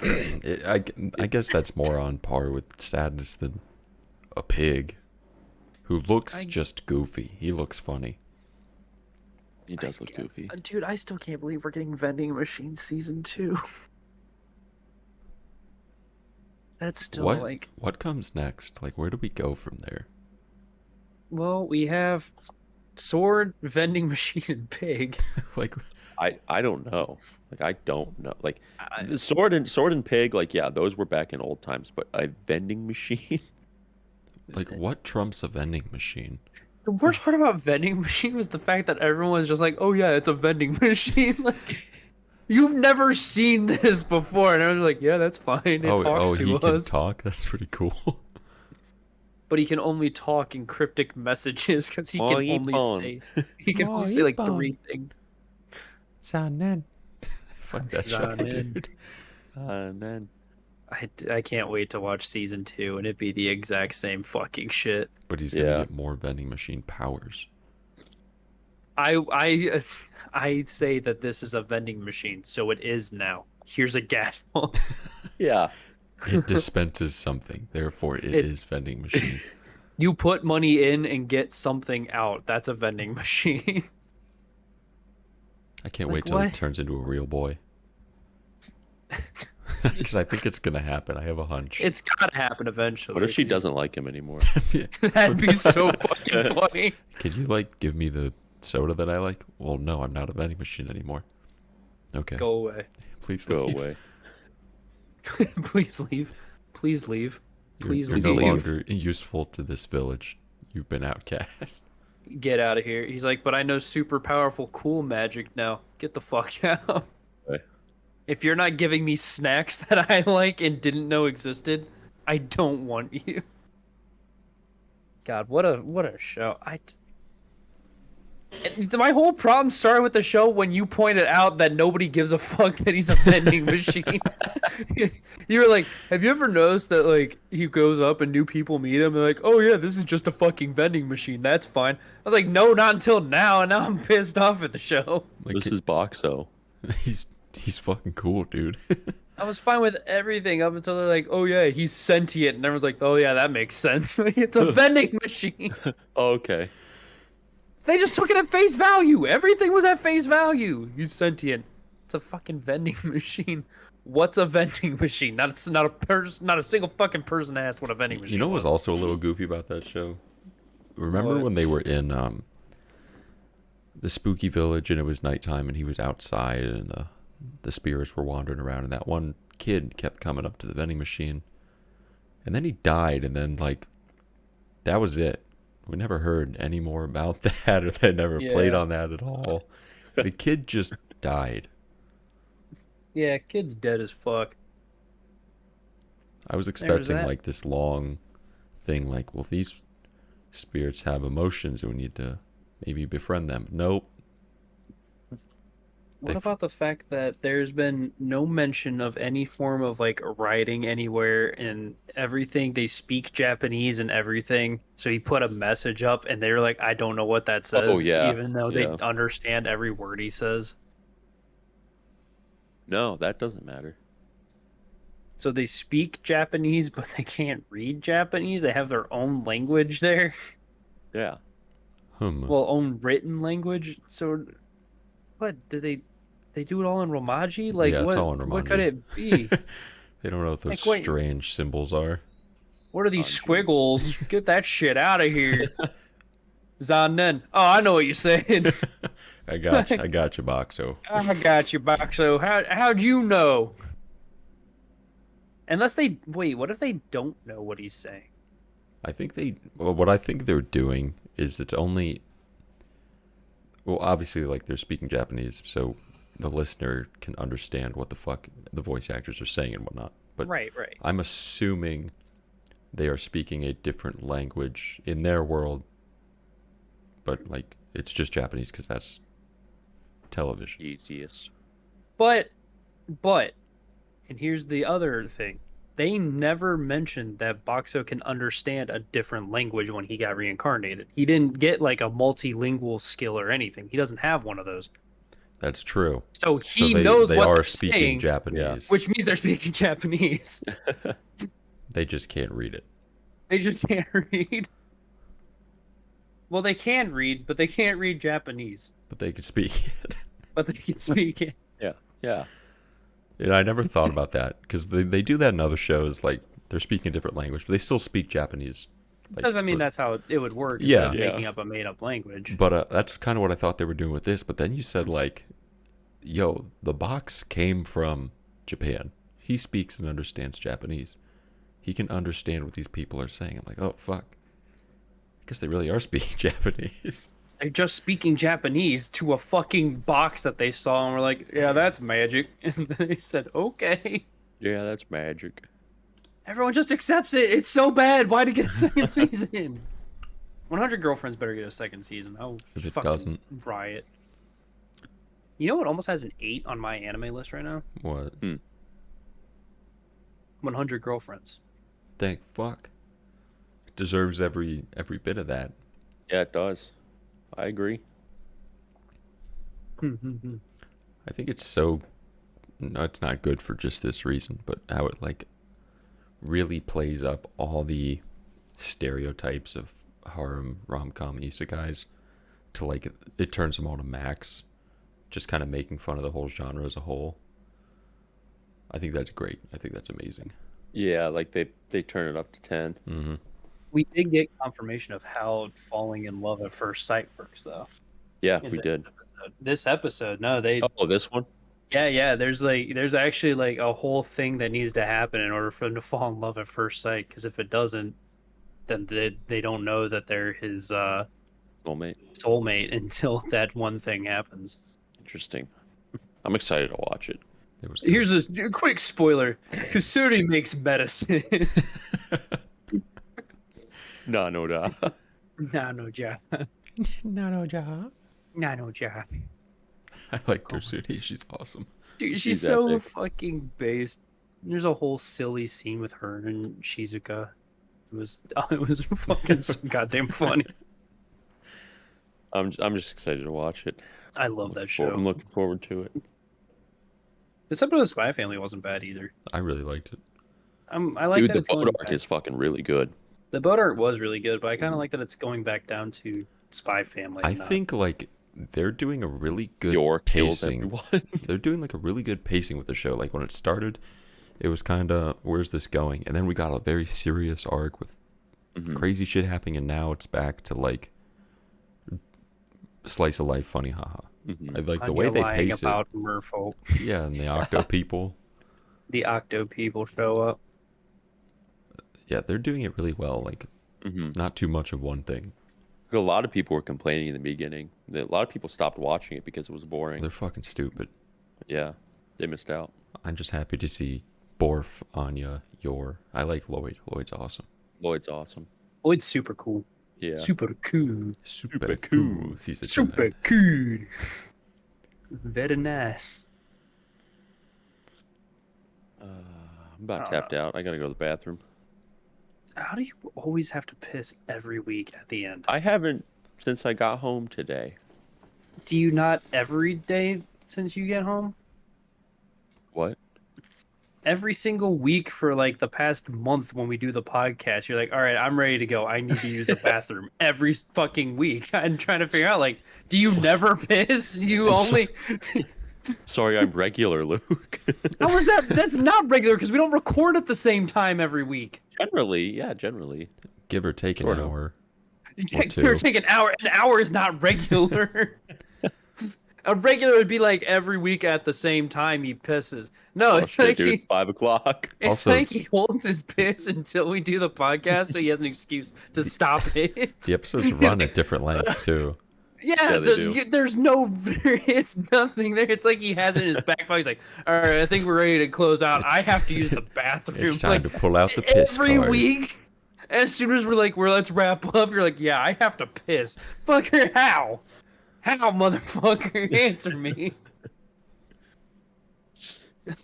I guess that's more on par with sadness than a pig who looks just goofy. He looks funny. He does look goofy. Dude, I still can't believe we're getting Vending Machine Season 2. That's still What comes next? Like, where do we go from there? well, we have Sword, Vending Machine, and Pig. Like, I don't know. Like I don't know. Like the sword and pig. Like yeah, those were back in old times. But a vending machine. what trumps a vending machine? The worst part about Vending Machine was the fact that everyone was just like, oh yeah, it's a vending machine. Like, you've never seen this before. And I was like, yeah, that's fine. It talks to he us. can talk. That's pretty cool. But he can only talk in cryptic messages because he can only say like 3 things. Zanen. Fuck that show, Zanen. dude. And then I can't wait to watch season 2 and it be the exact same fucking shit. But he's gonna get more vending machine powers. I say that this is a vending machine, so it is now. Here's a gas pump. yeah, It dispenses something, therefore it is vending machine. You put money in and get something out. That's a vending machine. I can't Like, wait till what? it turns into a real boy. Because I think it's gonna happen. I have a hunch. It's gotta happen eventually. what if she doesn't like him anymore? That'd be so fucking funny. Can you give me the soda that I like? Well, no, I'm not a vending machine anymore. Okay. Go away. Please Go leave. away. Please leave. Please leave. Please You're leave. no longer useful to this village. You've been outcast. Get out of here. He's like, but I know super powerful cool magic now. Get the fuck out. Okay. If you're not giving me snacks that I like and didn't know existed, I don't want you. God, what a show. My whole problem started with the show when you pointed out that nobody gives a fuck that he's a vending machine. You were like, have you ever noticed that like he goes up and new people meet him? They're like, oh yeah, this is just a fucking vending machine. That's fine. I was like, no, not until now. And now I'm pissed off at the show. Like, This is Boxo. He's fucking cool, dude. I was fine with everything up until they're like, "Oh yeah, he's sentient," and everyone's like, "Oh yeah, that makes sense." It's a vending machine. Oh, okay. They just took it at face value. Everything was at face value. He's sentient. It's a fucking vending machine. What's a vending machine? Not a person. Not a single fucking person asked what a vending machine. You know what was was also a little goofy about that show? Remember What? when they were in the spooky village and it was nighttime and he was outside and the spirits were wandering around and that one kid kept coming up to the vending machine and then he died and then like that was it. We never heard any more about that or they never played Yeah. on that at all. The kid just died. Yeah, kid's dead as fuck. I was There's expecting that. like this long thing like, well, these spirits have emotions and we need to maybe befriend them. Nope. What They about the fact that there's been no mention of any form of like writing anywhere and everything? They speak Japanese and everything. So he put a message up and they were like, I don't know what that says. yeah. Even though they Yeah. understand every word he says. No, that doesn't matter. So they speak Japanese, but they can't read Japanese. They have their own language there. Yeah. Well, own written language. So what do they do it all in Romaji? Like Yeah, it's what all in what could Romaji. it be? They don't know what those Like, wait. strange symbols are. What are these Kanji. squiggles? Get that shit out of here. Zanen. Oh, I know what you're saying. I got you, Boxo. I got you, Boxo. How'd you know? Unless they wait, what if they don't know what he's saying? I think what I think they're doing is it's only, well, obviously, like they're speaking Japanese, so the listener can understand what the fuck the voice actors are saying and whatnot. But Right. I'm assuming they are speaking a different language in their world, but like it's just Japanese because that's television. Easiest. But, and here's the other thing. They never mentioned that Boxo can understand a different language when he got reincarnated. He didn't get like a multilingual skill or anything. He doesn't have one of those. That's true. So he So knows they what are they're speaking saying, Japanese. which means they're speaking Japanese. They just can't read it. They just can't read. Well, they can read, but they can't read Japanese. But they can speak it. But they can speak it. Yeah. And I never thought about that because they do that in other shows. Like they're speaking a different language, but they still speak Japanese. Like, Because I mean, for- that's how it would work. Yeah. Instead of Yeah. making up a made-up language. But that's kind of what I thought they were doing with this. But then you said like, yo, the box came from Japan. He speaks and understands Japanese. He can understand what these people are saying. I'm like, oh fuck. I guess they really are speaking Japanese. They're just speaking Japanese to a fucking box that they saw and were like, yeah, that's magic. And they said, okay. Yeah, that's magic. Everyone just accepts it. It's so bad. Why'd it get a second season? 100 Girlfriends better get a second season. I'll If it fucking doesn't. riot. You know what almost has an 8 on my anime list right now? What? 100 Girlfriends. Thank fuck. It deserves every bit of that. Yeah, it does. I agree. I think it's so. No, it's not good for just this reason, but how it like really plays up all the stereotypes of harem, rom-com, isekais to like it turns them all to max, just kind of making fun of the whole genre as a whole. I think that's great. I think that's amazing. Yeah, like they turn it up to 10. Mm-hmm. We did get confirmation of how falling in love at first sight works, though. Yeah, in we this did. episode. This episode, no, they. Oh, this one? Yeah. There's actually like a whole thing that needs to happen in order for him to fall in love at first sight. Because if it doesn't, then they don't know that they're his Soulmate. soulmate until that one thing happens. Interesting. I'm excited to watch it. It was good. Here's a quick spoiler: Kusuri makes medicine. No, no, no. Nanoja. Nanoja. I like Kursuni. She's awesome. Dude, she's She's so epic. fucking based. There's a whole silly scene with her and Shizuka. It was fucking so goddamn funny. I'm just excited to watch it. I love that show. I'm looking forward to it. This episode of Spy Family wasn't bad either. I really liked it. I like Dude, that the it's going boat arc back. is fucking really good. The boat art was really good, but I kind of like that it's going back down to Spy Family. I not- think like they're doing a really good Yor kills pacing. everyone. They're doing like a really good pacing with the show. Like when it started, it was kind of where's this going, and then we got a very serious arc with crazy shit happening, and now it's back to like slice of life, funny, haha. I like the way they lying pace about Merfolk. it. Yeah, and the Octo people. The Octo people show up. Yeah, they're doing it really well. Like not too much of one thing. A lot of people were complaining in the beginning. A lot of people stopped watching it because it was boring. They're fucking stupid. Yeah, they missed out. I'm just happy to see Borf, Anya, Yor. I like Lloyd. Lloyd's awesome. Lloyd's awesome. Oh, it's super cool. Yeah. Super cool. Super cool. Season Super cool. Very nice. I'm about tapped out. I gotta go to the bathroom. How do you always have to piss every week at the end? I haven't since I got home today. Do you not every day since you get home? What? Every single week for like the past month when we do the podcast, you're like, all right, I'm ready to go. I need to use the bathroom every fucking week. I'm trying to figure out, like, do you never piss? You only. Sorry, I'm regular, Luke. How is that? That's not regular because we don't record at the same time every week. Generally. Give or take an Sort of. hour. You're taking an hour. An hour is not regular. A regular would be like every week at the same time he pisses. No, it's like Dude, it's 5 o'clock. it's Also, like he holds his piss until we do the podcast, so he has an excuse to stop it. The episodes run at different lengths too. Yeah, they do. there's no, it's nothing there. It's like he has it in his back pocket. He's like, all right, I think we're ready to close out. I have to use the bathroom. It's time Like, to pull out the piss every card. week. As soon as we're like, let's wrap up, you're like, yeah, I have to piss. Fucker, how? How, motherfucker? Answer me. This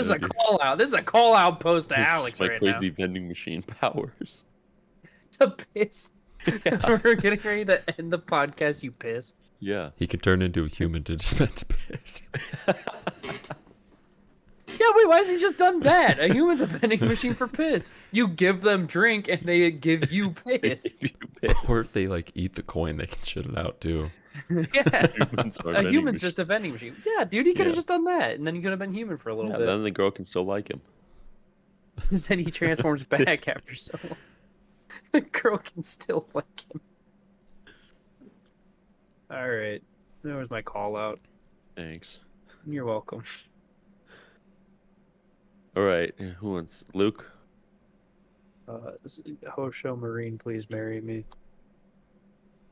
is a call out. This is a call out post to Alex my right crazy now. vending machine powers. To piss. We're getting ready to end the podcast. You piss. Yeah. He can turn into a human to dispense piss. Yeah, wait, why hasn't he just done that? A human's a vending machine for piss. You give them drink and they give you piss. Or if they like eat the coin, they can shit it out too. Yeah. Humans are A vending human's machines. just a vending machine. Yeah, dude, he could have Yeah. just done that. And then he could have been human for a little Yeah, bit. then the girl can still like him. Then he transforms back after so long. The girl can still like him. Alright. That was my call out. Thanks. You're welcome. All right. Who wants? Luke? Hosho Marine, please marry me.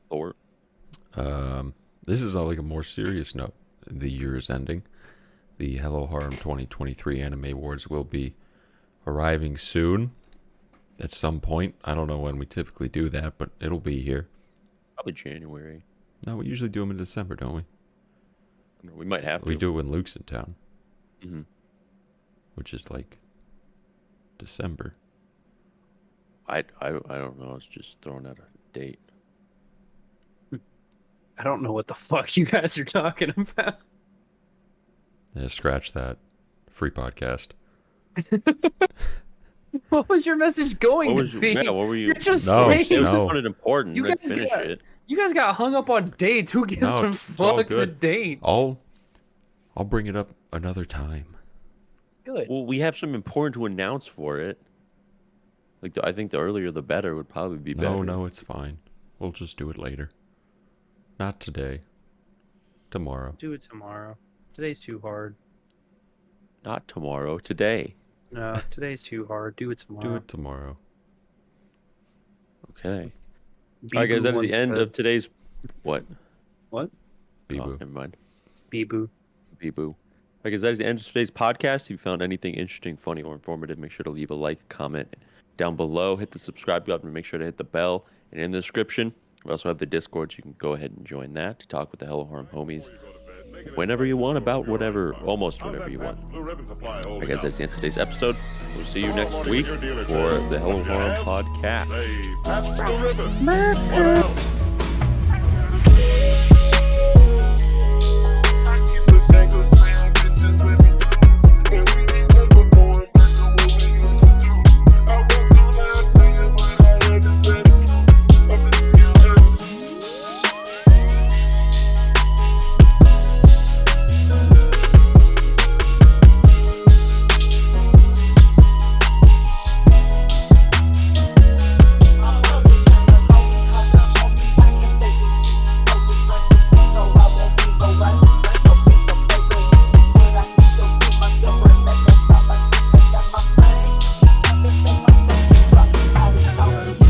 Thor? This is like a more serious note. The year is ending. The Hello Harem 2023 Anime Awards will be arriving soon. At some point. I don't know when we typically do that, but it'll be here. Probably January. No, we usually do them in December, don't we? We might have to. We do it when Luke's in town. Mhm. Which is like December. I don't know. I was just throwing out a date. I don't know what the fuck you guys are talking about. Yeah, scratch that. Free podcast. What was your message going What was to your, be? yeah, what were you? You're just No, saying. It was no. sounded important. You You guys finish got- it. You guys got hung up on dates. Who gives No, a it's all fuck the good. date? I'll bring it up another time. Good. Well, we have something important to announce for it. Like I think the earlier the better would probably be better. No, it's fine. We'll just do it later. Not today. Tomorrow. Do it tomorrow. Today's too hard. Not tomorrow. Today. No, today's too hard. Do it tomorrow. Do it tomorrow. Okay. All right, guys. That is the end of today's. What? What? Oh, Bee-boo. never mind. Bee-boo. Bee-boo. All right, guys. That is the end of today's podcast. If you found anything interesting, funny, or informative, make sure to leave a like, comment down below. Hit the subscribe button and make sure to hit the bell. And in the description, we also have the Discord, so you can go ahead and join that to talk with the Hello Harem homies whenever you want about whatever, almost whenever you want. All right, guys. That's the end of today's episode. We'll see you next week for the Hello Harem podcast. Say, Pabst Blue Ribbon. What else?